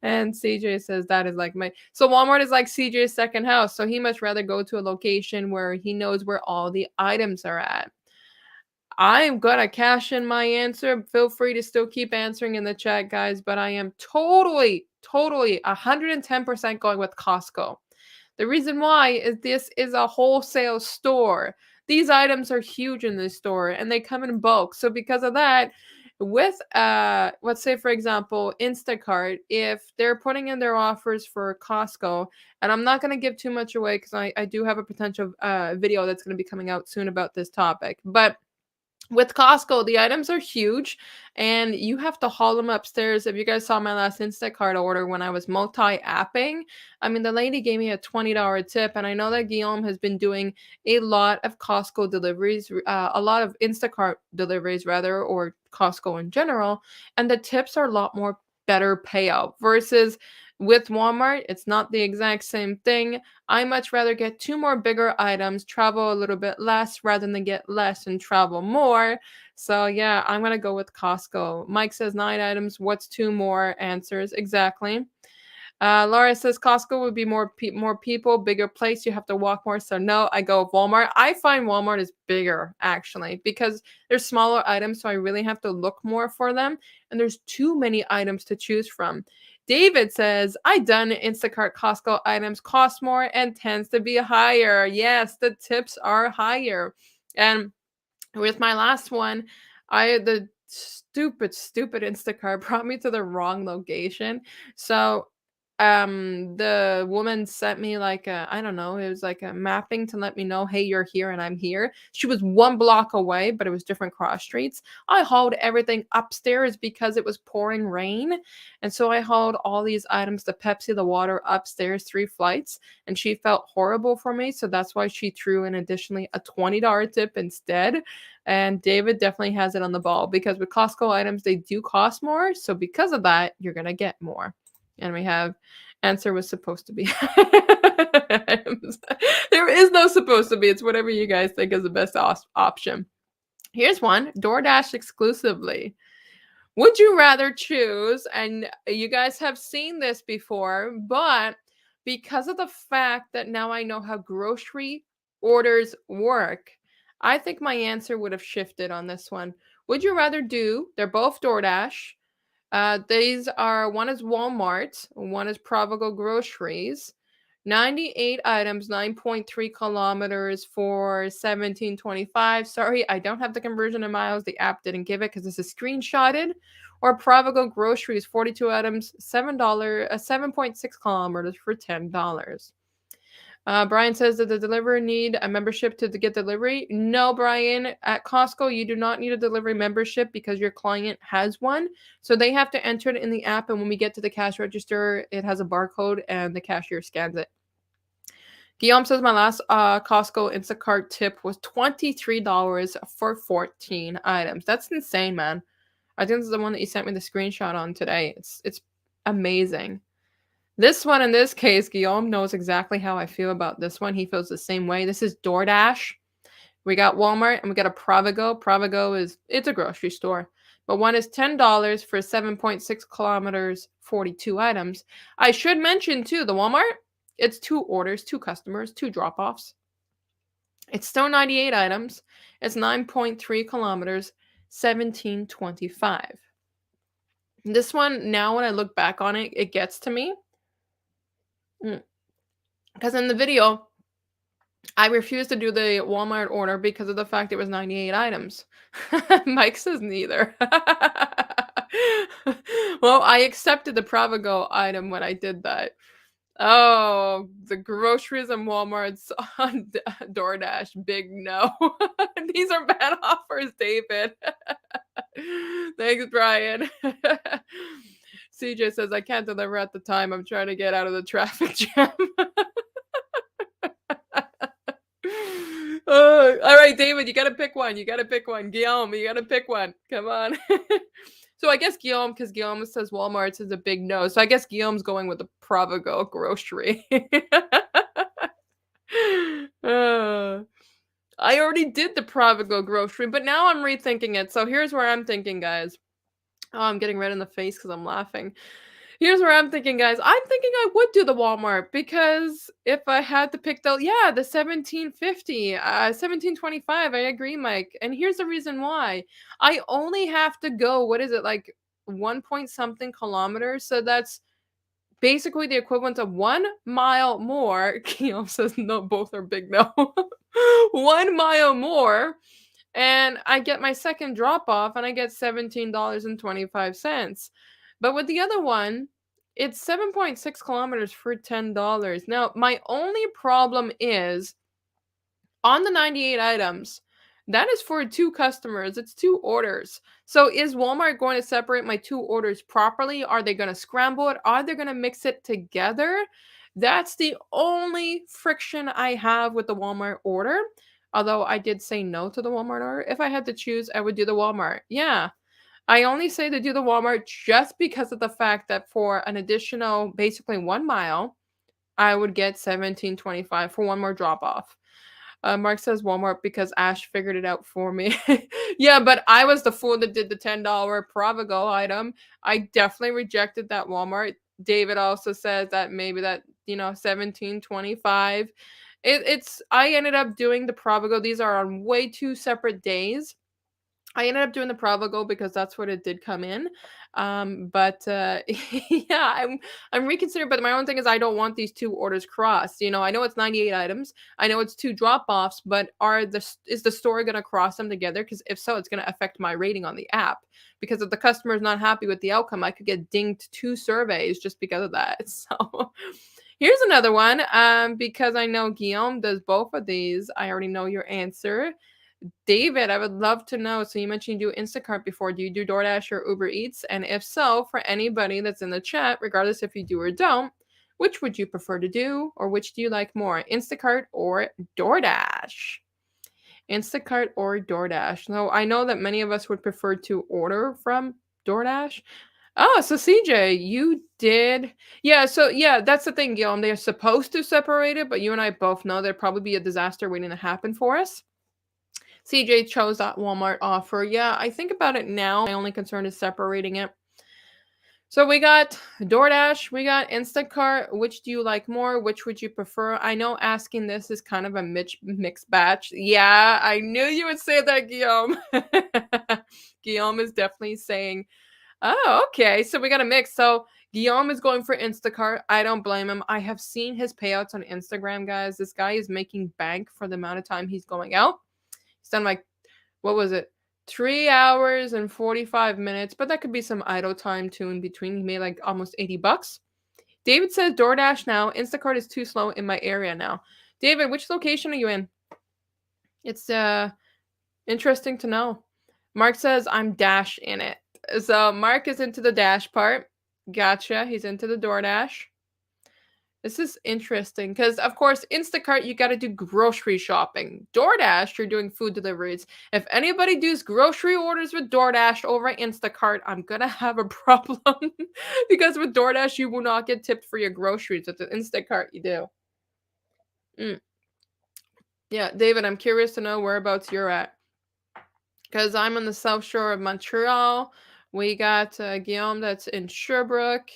And CJ says that is like my. So Walmart is like CJ's second house. So he much rather go to a location where he knows where all the items are at. I'm gonna cash in my answer. Feel free to still keep answering in the chat, guys, but I am totally 110% going with Costco. The reason why is this is a wholesale store. These items are huge in this store and they come in bulk. So because of that, with let's say for example, Instacart, if they're putting in their offers for Costco, and I'm not going to give too much away because I do have a potential video that's going to be coming out soon about this topic, but with Costco, the items are huge and you have to haul them upstairs. If you guys saw my last Instacart order when I was multi-apping, I mean, the lady gave me a $20 tip. And I know that Guillaume has been doing a lot of Costco deliveries, a lot of Instacart deliveries, rather, or Costco in general. And the tips are a lot more better payout versus with Walmart. It's not the exact same thing. I much rather get 2 more bigger items, travel a little bit less rather than get less and travel more. So yeah, I'm gonna go with Costco. Mike says 9 items. What's 2 more answers? Exactly. Laura says Costco would be more people, bigger place. You have to walk more. So no, I go with Walmart. I find Walmart is bigger actually because there's smaller items, so I really have to look more for them. And there's too many items to choose from. David says, I done Instacart Costco items cost more and tends to be higher. Yes, the tips are higher. And with my last one, the stupid Instacart brought me to the wrong location. So the woman sent me like a, I don't know, it was like a mapping to let me know, hey, you're here and I'm here. She was 1 block away, but it was different cross streets. I hauled everything upstairs because it was pouring rain. And so I hauled all these items, the Pepsi, the water, upstairs 3 flights, and she felt horrible for me. So that's why she threw in additionally a $20 tip instead. And David definitely has it on the ball because with Costco items, they do cost more. So because of that, you're going to get more. And we have answer was supposed to be. There is no supposed to be. It's whatever you guys think is the best option. Here's one. DoorDash exclusively. Would you rather choose, and you guys have seen this before, but because of the fact that now I know how grocery orders work, I think my answer would have shifted on this one. Would you rather do, they're both DoorDash. These are, one is Walmart, one is Provigo Groceries. 98 items, 9.3 kilometers for 17.25. Sorry, I don't have the conversion in miles. The app didn't give it because this is screenshotted. Or Provigo Groceries, 42 items, $7, 7.6 kilometers for $10. Brian says that the deliverer need a membership to get delivery. No, Brian, at Costco, you do not need a delivery membership because your client has one. So they have to enter it in the app. And when we get to the cash register, it has a barcode and the cashier scans it. Guillaume says my last Costco Instacart tip was $23 for 14 items. That's insane, man. I think this is the one that you sent me the screenshot on today. It's amazing. This one, in this case, Guillaume knows exactly how I feel about this one. He feels the same way. This is DoorDash. We got Walmart and we got a Provigo. Provigo it's a grocery store. But one is $10 for 7.6 kilometers, 42 items. I should mention, too, the Walmart, it's 2 orders, 2 customers, 2 drop-offs. It's still 98 items. It's 9.3 kilometers, 17.25. This one, now when I look back on it, it gets to me. Because in the video, I refused to do the Walmart order because of the fact it was 98 items. Mike says neither. Well, I accepted the Provigo item when I did that. Oh, the groceries and Walmart's on DoorDash, big no. These are bad offers, David. Thanks, Brian. CJ says, I can't deliver at the time. I'm trying to get out of the traffic jam. All right, David, you got to pick one. You got to pick one. Guillaume, you got to pick one. Come on. So I guess Guillaume, because Guillaume says Walmart's is a big no. So I guess Guillaume's going with the Provigo grocery. I already did the Provigo grocery, but now I'm rethinking it. So here's where I'm thinking, guys. Oh, I'm getting red in the face because I'm laughing. Here's where I'm thinking, guys. I'm thinking I would do the Walmart because if I had to pick the 1750, 1725, I agree, Mike. And here's the reason why. I only have to go, what is it, like 1 point something kilometers? So that's basically the equivalent of 1 mile more. Guillaume says no, both are big no. 1 mile more. And I get my second drop off and I get $17.25. But with the other one, it's 7.6 kilometers for $10. Now, my only problem is on the 98 items, that is for 2 customers. It's 2 orders. So is Walmart going to separate my 2 orders properly? Are they going to scramble it? Are they going to mix it together? That's the only friction I have with the Walmart order. Although I did say no to the Walmart order. If I had to choose, I would do the Walmart. Yeah. I only say to do the Walmart just because of the fact that for an additional, basically 1 mile, I would get $17.25 for one more drop off. Mark says Walmart because Ash figured it out for me. Yeah, but I was the fool that did the $10 Provigo item. I definitely rejected that Walmart. David also says that maybe that, 17.25. I ended up doing the Provigo. These are on way 2 separate days. I ended up doing the Provigo because that's what it did come in. But yeah, I'm reconsidering. But my own thing is I don't want these 2 orders crossed. I know it's 98 items. I know it's 2 drop-offs, but is the store going to cross them together? Because if so, it's going to affect my rating on the app. Because if the customer is not happy with the outcome, I could get dinged 2 surveys just because of that. So here's another one. Because I know Guillaume does both of these. I already know your answer. David, I would love to know. So you mentioned you do Instacart before. Do you do DoorDash or Uber Eats? And if so, for anybody that's in the chat, regardless if you do or don't, which would you prefer to do, or which do you like more, Instacart or DoorDash? Instacart or DoorDash? So I know that many of us would prefer to order from DoorDash. Oh, so CJ, you did. Yeah, so yeah, that's the thing, Guillaume. They're supposed to separate it, but you and I both know there'd probably be a disaster waiting to happen for us. CJ chose that Walmart offer. Yeah, I think about it now. My only concern is separating it. So we got DoorDash, we got Instacart. Which do you like more? Which would you prefer? I know asking this is kind of a mixed batch. Yeah, I knew you would say that, Guillaume. Guillaume is definitely saying, oh, okay. So we got a mix. So Guillaume is going for Instacart. I don't blame him. I have seen his payouts on Instagram, guys. This guy is making bank for the amount of time he's going out. He's done like, what was it? 3 hours and 45 minutes, but that could be some idle time too in between. He made like almost $80. David says DoorDash now. Instacart is too slow in my area now. David, which location are you in? It's interesting to know. Mark says I'm Dash in it. So Mark is into the Dash part. Gotcha. He's into the DoorDash. This is interesting because, of course, Instacart, you got to do grocery shopping. DoorDash, you're doing food deliveries. If anybody does grocery orders with DoorDash over at Instacart, I'm going to have a problem because with DoorDash, you will not get tipped for your groceries. With the Instacart, you do. Mm. Yeah, David, I'm curious to know whereabouts you're at because I'm on the south shore of Montreal. We got Guillaume that's in Sherbrooke.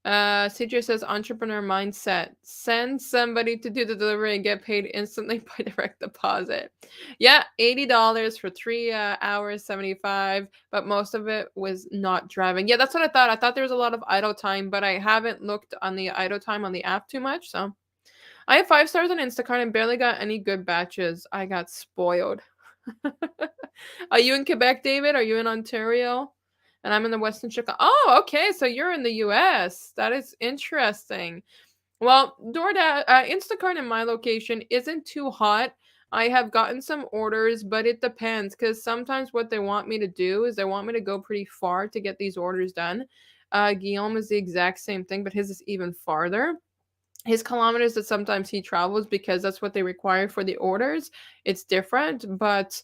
CJ says entrepreneur mindset. Send somebody to do the delivery and get paid instantly by direct deposit. Yeah, $80 for 3 hours, 75, but most of it was not driving. Yeah, that's what I thought. I thought there was a lot of idle time, but I haven't looked on the idle time on the app too much. So I have 5 stars on Instacart and barely got any good batches. I got spoiled. Are you in Quebec, David? Are you in Ontario? And I'm in the Western Chicago. Oh, okay. So you're in the US. That is interesting. Well, DoorDash, Instacart in my location isn't too hot. I have gotten some orders, but it depends because sometimes what they want me to do is they want me to go pretty far to get these orders done. Guillaume is the exact same thing, but his is even farther. His kilometers that sometimes he travels because that's what they require for the orders. It's different, but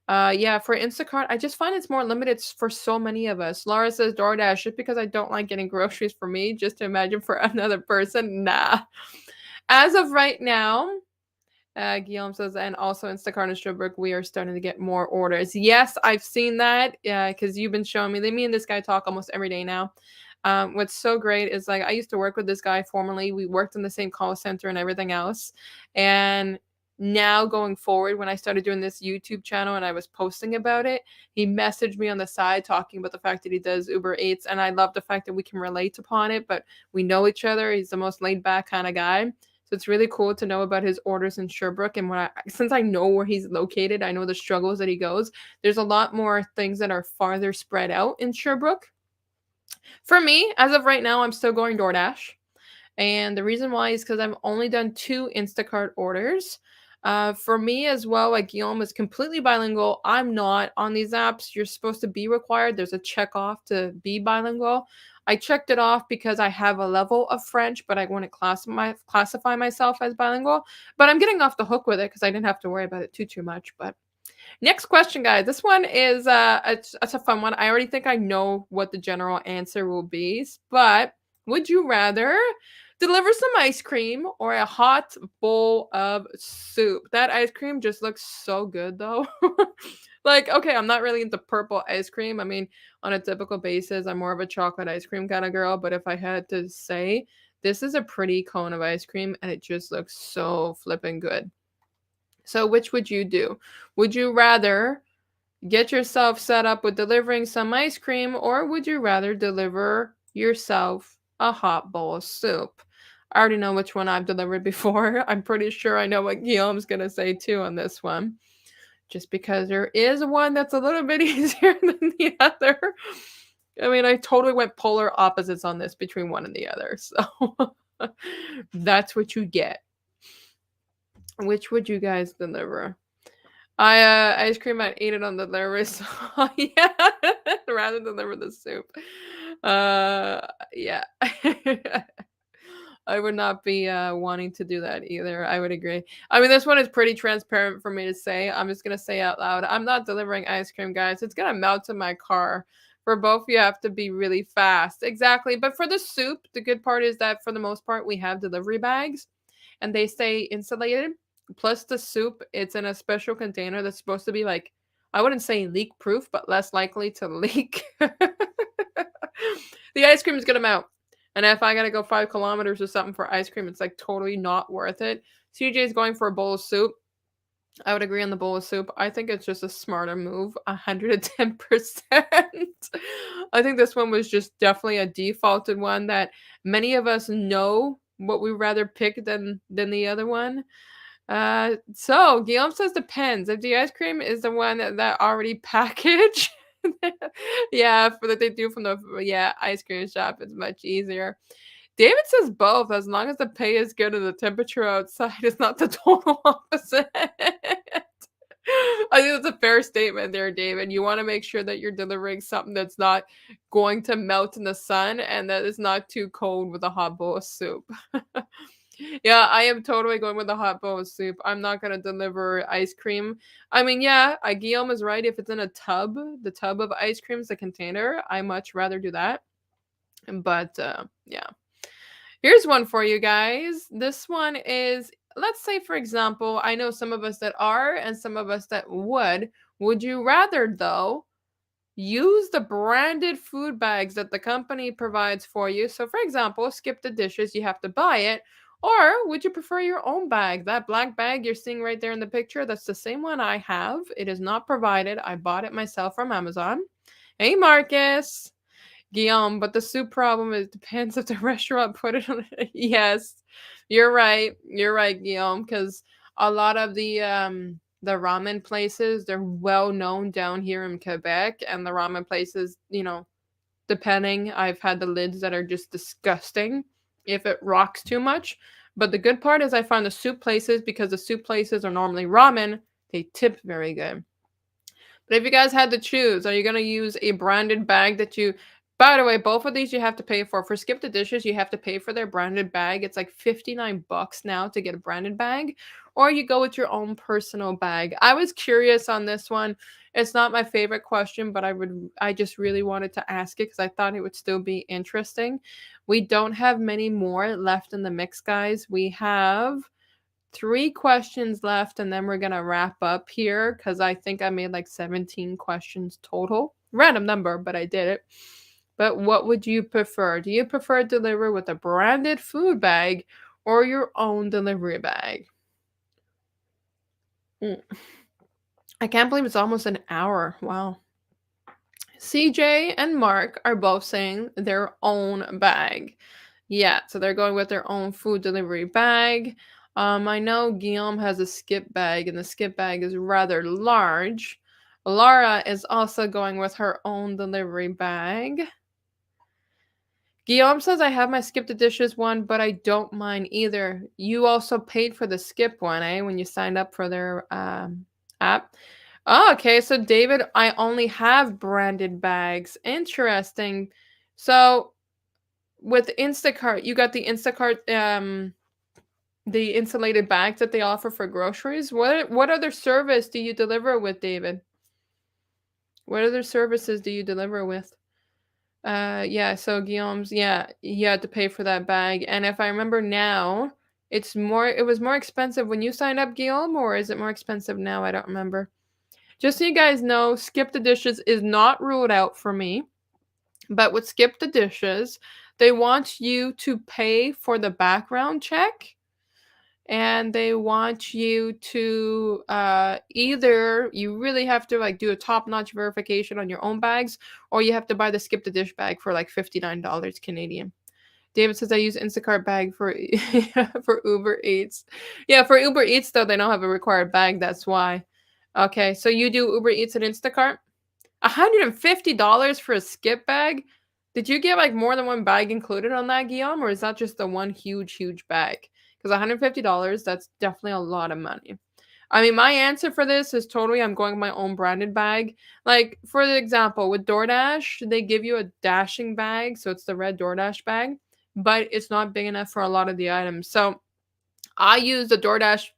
yeah, for Instacart, I just find it's more limited for so many of us. Laura says DoorDash just because I don't like getting groceries for me. Just to imagine for another person, nah. As of right now, Guillaume says, and also Instacart and Sherbrooke, we are starting to get more orders. Yes, I've seen that. Yeah, because you've been showing me. Me and this guy talk almost every day now. What's so great is like I used to work with this guy formerly. We worked in the same call center and everything else. And now going forward, when I started doing this YouTube channel and I was posting about it, he messaged me on the side talking about the fact that he does Uber Eats. And I love the fact that we can relate upon it, but we know each other. He's the most laid back kind of guy. So it's really cool to know about his orders in Sherbrooke. And since I know where he's located, I know the struggles that he goes. There's a lot more things that are farther spread out in Sherbrooke. For me, as of right now, I'm still going DoorDash. And the reason why is because I've only done 2 Instacart orders. For me as well, like Guillaume is completely bilingual. I'm not. On these apps, you're supposed to be required. There's a check off to be bilingual. I checked it off because I have a level of French, but I wouldn't classify myself as bilingual. But I'm getting off the hook with it because I didn't have to worry about it too much. But next question, guys. This one is it's a fun one. I already think I know what the general answer will be, but would you rather deliver some ice cream or a hot bowl of soup? That ice cream just looks so good though. Like, okay, I'm not really into purple ice cream. I mean, on a typical basis, I'm more of a chocolate ice cream kind of girl, but if I had to say, this is a pretty cone of ice cream and it just looks so flipping good. So which would you do? Would you rather get yourself set up with delivering some ice cream, or would you rather deliver yourself a hot bowl of soup? I already know which one I've delivered before. I'm pretty sure I know what Guillaume's going to say too on this one. Just because there is one that's a little bit easier than the other. I mean, I totally went polar opposites on this between one and the other. So that's what you get. Which would you guys deliver? Ice cream, I ate it on the delivery, so yeah, rather deliver the soup. Yeah. I would not be wanting to do that either. I would agree. I mean, this one is pretty transparent for me to say. I'm just gonna say out loud. I'm not delivering ice cream, guys. It's gonna melt in my car. For both, you have to be really fast. Exactly. But for the soup, the good part is that for the most part, we have delivery bags and they stay insulated. plus the soup, it's in a special container that's supposed to be like, I wouldn't say leak proof, but less likely to leak. The ice cream is gonna melt. And if I gotta go 5 kilometers or something for ice cream, it's like totally not worth it. CJ's going for a bowl of soup. I would agree on the bowl of soup. I think it's just a smarter move, 110%. I think this one was just definitely a defaulted one that many of us know what we rather pick than the other one. So Guillaume says depends. If the ice cream is the one that already packaged, yeah, for that they do from the ice cream shop, it's much easier. David says both, as long as the pay is good and the temperature outside is not the total opposite. I think that's a fair statement there, David. You want to make sure that you're delivering something that's not going to melt in the sun and that is not too cold with a hot bowl of soup. Yeah, I am totally going with the hot bowl of soup. I'm not gonna deliver ice cream. I mean, yeah, Guillaume is right. If it's in a tub, the tub of ice cream is the container. I much rather do that. But yeah. Here's one for you guys. This one is, let's say, for example, I know some of us that are and some of us that would. Would you rather, though, use the branded food bags that the company provides for you? So, for example, skip the dishes, you have to buy it. Or would you prefer your own bag? That black bag you're seeing right there in the picture, that's the same one I have. It is not provided. I bought it myself from Amazon. Hey, Marcus. Guillaume, but the soup problem is depends if the restaurant put it on. Yes, you're right. You're right, Guillaume, because a lot of the ramen places, they're well known down here in Quebec, and the ramen places, depending, I've had the lids that are just disgusting if it rocks too much. But the good part is I find the soup places, because the soup places are normally ramen, they tip very good. But if you guys had to choose, are you going to use a branded bag that you, by the way, both of these you have to pay for. For Skip the Dishes, you have to pay for their branded bag. It's like 59 bucks now to get a branded bag, or you go with your own personal bag. I was curious on this one. It's not my favorite question, but I just really wanted to ask it because I thought it would still be interesting. We don't have many more left in the mix, guys. We have 3 questions left, and then we're gonna wrap up here because I think I made like 17 questions total. Random number, but I did it. But what would you prefer? Do you prefer deliver with a branded food bag or your own delivery bag? Mm. I can't believe it's almost an hour. Wow. CJ and Mark are both saying their own bag. Yeah, so they're going with their own food delivery bag. I know Guillaume has a skip bag, and the skip bag is rather large. Laura is also going with her own delivery bag. Guillaume says, I have my skip the dishes one, but I don't mind either. You also paid for the skip one, eh? When you signed up for their app. Oh, okay. So, David, I only have branded bags. Interesting. So, with Instacart, you got the Instacart, the insulated bags that they offer for groceries. What other service do you deliver with, David? What other services do you deliver with? Yeah, so Guillaume's, yeah, you had to pay for that bag. And if I remember now, it was more expensive when you signed up, Guillaume, or is it more expensive now? I don't remember. Just so you guys know, Skip the Dishes is not ruled out for me. But with Skip the Dishes, they want you to pay for the background check, and they want you to either you really have to like do a top-notch verification on your own bags, or you have to buy the Skip the Dish bag for like $59 Canadian. David says I use Instacart bag for for Uber Eats. Yeah, for Uber Eats though, they don't have a required bag, that's why. Okay, so you do Uber Eats and Instacart? $150 for a skip bag? Did you get like more than one bag included on that, Guillaume, or is that just the one huge, huge bag? Because $150, that's definitely a lot of money. I mean, my answer for this is totally I'm going with my own branded bag. Like, for example, with DoorDash, they give you a dashing bag, so it's the red DoorDash bag, but it's not big enough for a lot of the items. So I use the DoorDash,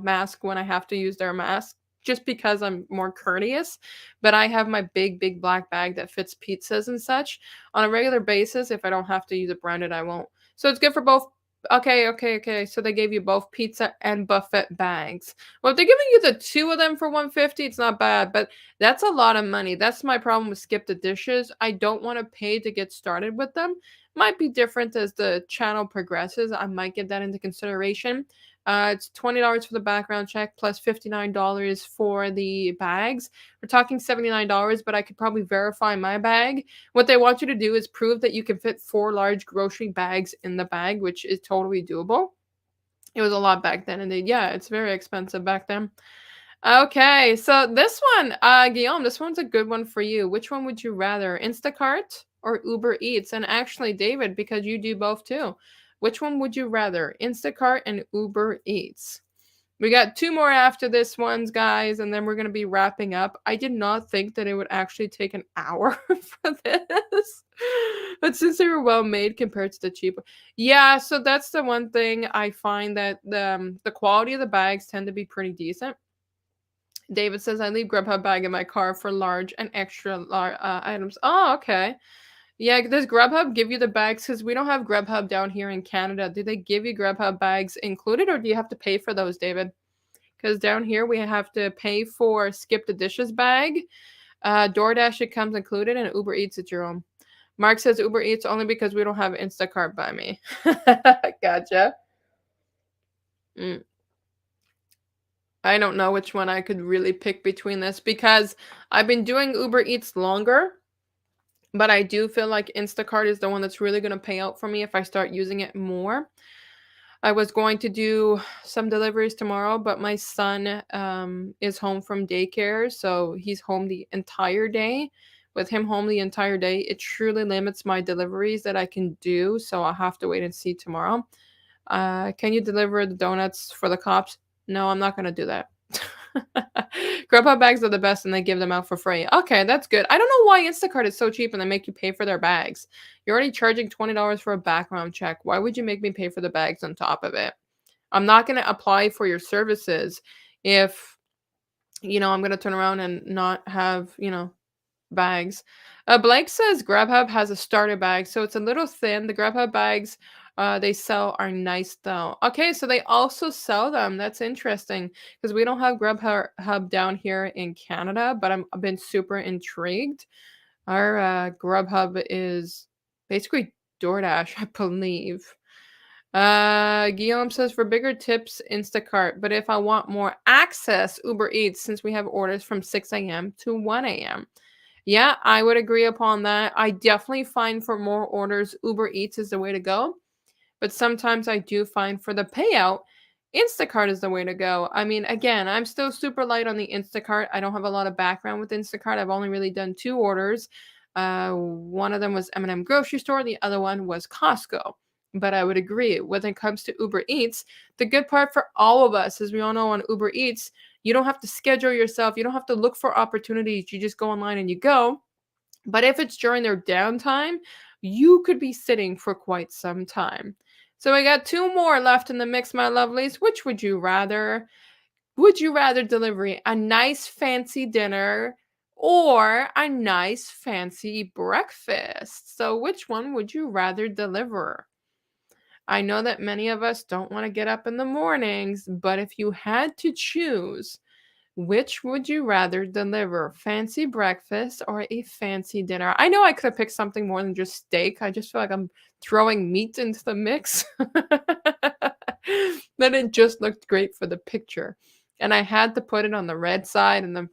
mask when I have to use their mask just because I'm more courteous. But I have my big, big black bag that fits pizzas and such. On a regular basis, if I don't have to use it branded, I won't. So it's good for both Okay, okay, okay. So they gave you both pizza and buffet bags. Well, if they're giving you the two of them for 150, it's not bad, but that's a lot of money. That's my problem with Skip the Dishes. I don't want to pay to get started with them. Might be different as the channel progresses. I might get that into consideration. It's $20 for the background check plus $59 for the bags. We're talking $79, but I could probably verify my bag. What they want you to do is prove that you can fit 4 large grocery bags in the bag, which is totally doable. It was a lot back then, and yeah, it's very expensive back then. Okay, so this one, Guillaume, this one's a good one for you. Which one would you rather, Instacart or Uber Eats? And actually, David, because you do both too, which one would you rather, Instacart and Uber Eats? We got 2 more after this ones, guys, and then we're gonna be wrapping up. I did not think that it would actually take an hour for this, but since they were well made compared to the cheaper. Yeah, so that's the one thing I find that the quality of the bags tend to be pretty decent. David says, "I leave Grubhub bag in my car for large and extra large items." Oh, okay. Yeah, does Grubhub give you the bags? Because we don't have Grubhub down here in Canada. Do they give you Grubhub bags included, or do you have to pay for those, David? Because down here we have to pay for Skip the Dishes bag. DoorDash, it comes included, and Uber Eats, it's your own. Mark says Uber Eats only because we don't have Instacart by me. Gotcha. Mm. I don't know which one I could really pick between this because I've been doing Uber Eats longer, but I do feel like Instacart is the one that's really going to pay out for me if I start using it more. I was going to do some deliveries tomorrow, but my son is home from daycare, so he's home the entire day. With him home the entire day, it truly limits my deliveries that I can do, so I'll have to wait and see tomorrow. Can you deliver the donuts for the cops? No, I'm not gonna do that. Grubhub bags are the best and they give them out for free. Okay, that's good. I don't know why Instacart is so cheap and they make you pay for their bags. You're already charging $20 for a background check. Why would you make me pay for the bags on top of it? I'm not gonna apply for your services if, I'm gonna turn around and not have, bags. Blake says Grubhub has a starter bag, so it's a little thin. The Grubhub bags they sell are nice though. Okay, so they also sell them. That's interesting because we don't have Grubhub hub down here in Canada, but I've been super intrigued. Our Grubhub is basically DoorDash, I believe. Guillaume says for bigger tips, Instacart, but if I want more access, Uber Eats, since we have orders from 6 a.m. to 1 a.m. Yeah, I would agree upon that. I definitely find for more orders, Uber Eats is the way to go. But sometimes I do find for the payout, Instacart is the way to go. I mean, again, I'm still super light on the Instacart. I don't have a lot of background with Instacart. I've only really done 2 orders. One of them was M&M grocery store. The other one was Costco. But I would agree when it comes to Uber Eats, the good part for all of us, as we all know on Uber Eats, you don't have to schedule yourself. You don't have to look for opportunities. You just go online and you go. But if it's during their downtime, you could be sitting for quite some time. So I got 2 more left in the mix, my lovelies. Which would you rather? Would you rather deliver a nice fancy dinner or a nice fancy breakfast? So which one would you rather deliver? I know that many of us don't want to get up in the mornings, but if you had to choose, which would you rather deliver, fancy breakfast or a fancy dinner? I know I could have picked something more than just steak. I just feel like I'm throwing meat into the mix. Then it just looked great for the picture. And I had to put it on the red side and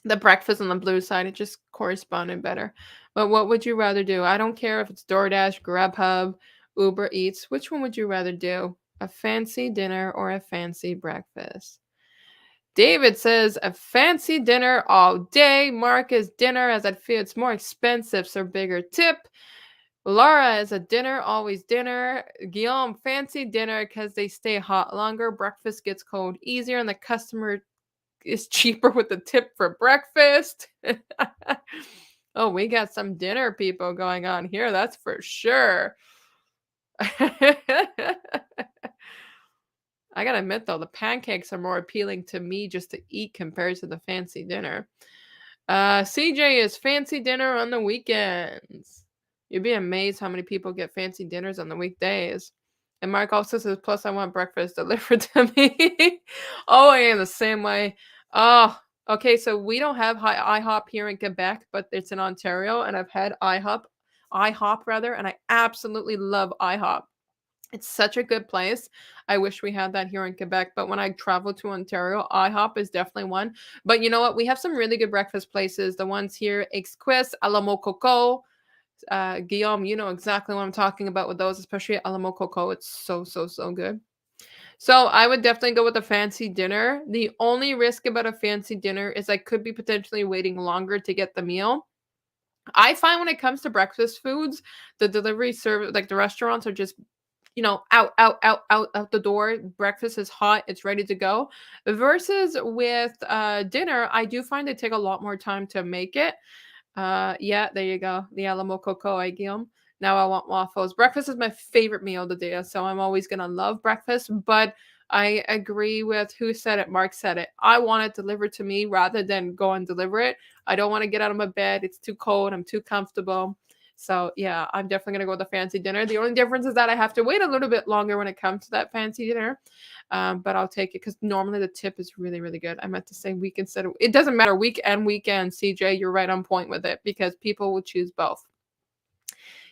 the breakfast on the blue side. It just corresponded better. But what would you rather do? I don't care if it's DoorDash, Grubhub, Uber Eats. Which one would you rather do? A fancy dinner or a fancy breakfast? David says a fancy dinner all day. Mark is dinner as I feel it's more expensive, so bigger tip. Laura is a dinner, always dinner. Guillaume, fancy dinner because they stay hot longer. Breakfast gets cold easier, and the customer is cheaper with the tip for breakfast. Oh, we got some dinner people going on here, that's for sure. I gotta admit though, the pancakes are more appealing to me just to eat compared to the fancy dinner. CJ is fancy dinner on the weekends. You'd be amazed how many people get fancy dinners on the weekdays. And Mark also says, plus I want breakfast delivered to me. Oh, I am the same way. Oh, okay. So we don't have IHOP here in Quebec, but it's in Ontario, and I've had IHOP rather, and I absolutely love IHOP. It's such a good place. I wish we had that here in Quebec, but when I travel to Ontario, IHOP is definitely one. But you know what? We have some really good breakfast places. The ones here, Exquis, Alamo Coco. Guillaume, you know exactly what I'm talking about with those, especially at Alamo Coco. It's so, so, so good. So I would definitely go with a fancy dinner. The only risk about a fancy dinner is I could be potentially waiting longer to get the meal. I find when it comes to breakfast foods, the delivery service, like the restaurants, are just out the door. Breakfast is hot, it's ready to go. Versus with dinner, I do find they take a lot more time to make it. Yeah, there you go. The Alamo Coco, Guillaume. Now I want waffles. Breakfast is my favorite meal of the day, so I'm always gonna love breakfast. But I agree with who said it. Mark said it. I want it delivered to me rather than go and deliver it. I don't want to get out of my bed. It's too cold. I'm too comfortable. So yeah, I'm definitely gonna go with the fancy dinner. The only difference is that I have to wait a little bit longer when it comes to that fancy dinner. But I'll take it because normally the tip is really, really good. I meant to say week instead of it doesn't matter weekend. CJ, you're right on point with it because people will choose both.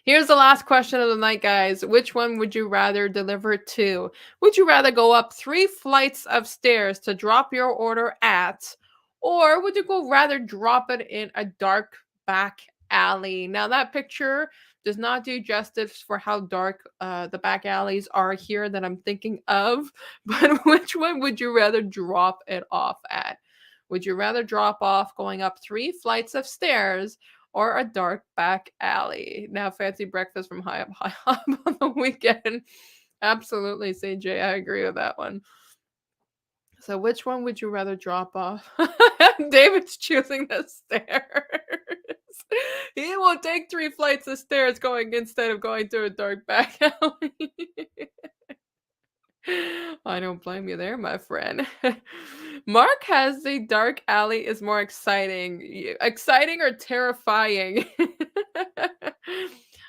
Here's the last question of the night, guys. Which one would you rather deliver to? Would you rather go up 3 flights of stairs to drop your order at, or would you go rather drop it in a dark back alley? Now, that picture does not do justice for how dark the back alleys are here that I'm thinking of, but which one would you rather drop it off at? Would you rather drop off going up 3 flights of stairs or a dark back alley? Now, fancy breakfast from High Up on the weekend. Absolutely, CJ. I agree with that one. So, which one would you rather drop off? David's choosing the stairs. He will take 3 flights of stairs going instead of going to a dark back alley. I don't blame you there, my friend. Mark has the dark alley is more exciting. Exciting or terrifying?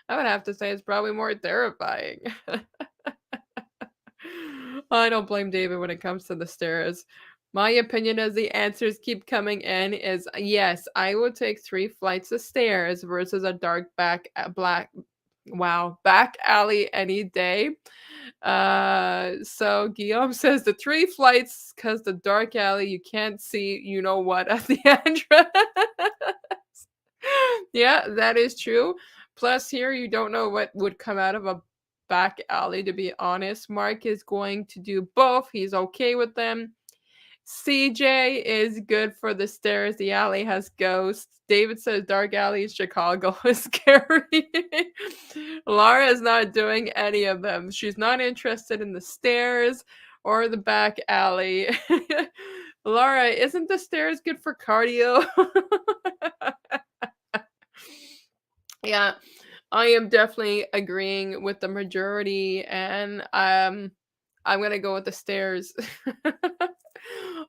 I would have to say it's probably more terrifying. I don't blame David when it comes to the stairs. My opinion as the answers keep coming in is yes, I would take 3 flights of stairs versus a dark back alley any day. So Guillaume says the 3 flights because the dark alley you can't see you know what at the entrance. Yeah, that is true. Plus, here you don't know what would come out of a back alley, to be honest. Mark is going to do both. He's okay with them. CJ is good for the stairs. The alley has ghosts. David says dark alley in Chicago is scary. Laura is not doing any of them. She's not interested in the stairs or the back alley. Laura, isn't the stairs good for cardio? Yeah, I am definitely agreeing with the majority, and I'm gonna go with the stairs.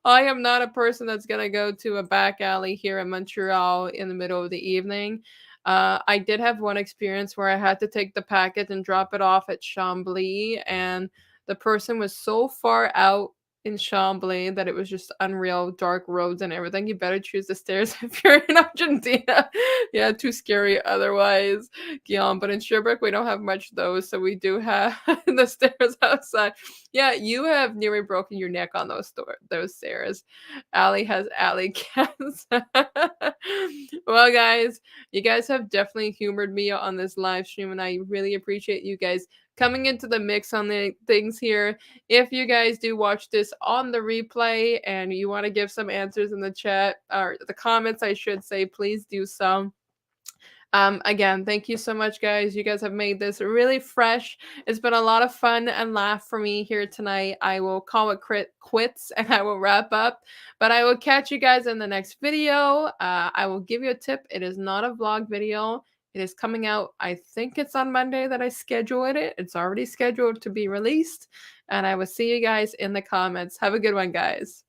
I am not a person that's gonna go to a back alley here in Montreal in the middle of the evening. I did have one experience where I had to take the packet and drop it off at Chambly, and the person was so far out in Chambly that it was just unreal, dark roads and everything. You better choose the stairs if you're in Argentina. Yeah, too scary otherwise, Guillaume. But in Sherbrooke, we don't have much of those, so we do have the stairs outside. Yeah, you have nearly broken your neck on those stairs. Allie has alley cats. Well, guys, you guys have definitely humored me on this live stream, and I really appreciate you guys coming into the mix on the things here. If you guys do watch this on the replay and you want to give some answers in the chat or the comments, I should say, please do so. Again, thank you so much, guys. You guys have made this really fresh. It's been a lot of fun and laugh for me here tonight. I will call it quits and I will wrap up. But I will catch you guys in the next video. I will give you a tip. It is not a vlog video. It is coming out, I think it's on Monday that I scheduled it. It's already scheduled to be released. And I will see you guys in the comments. Have a good one, guys.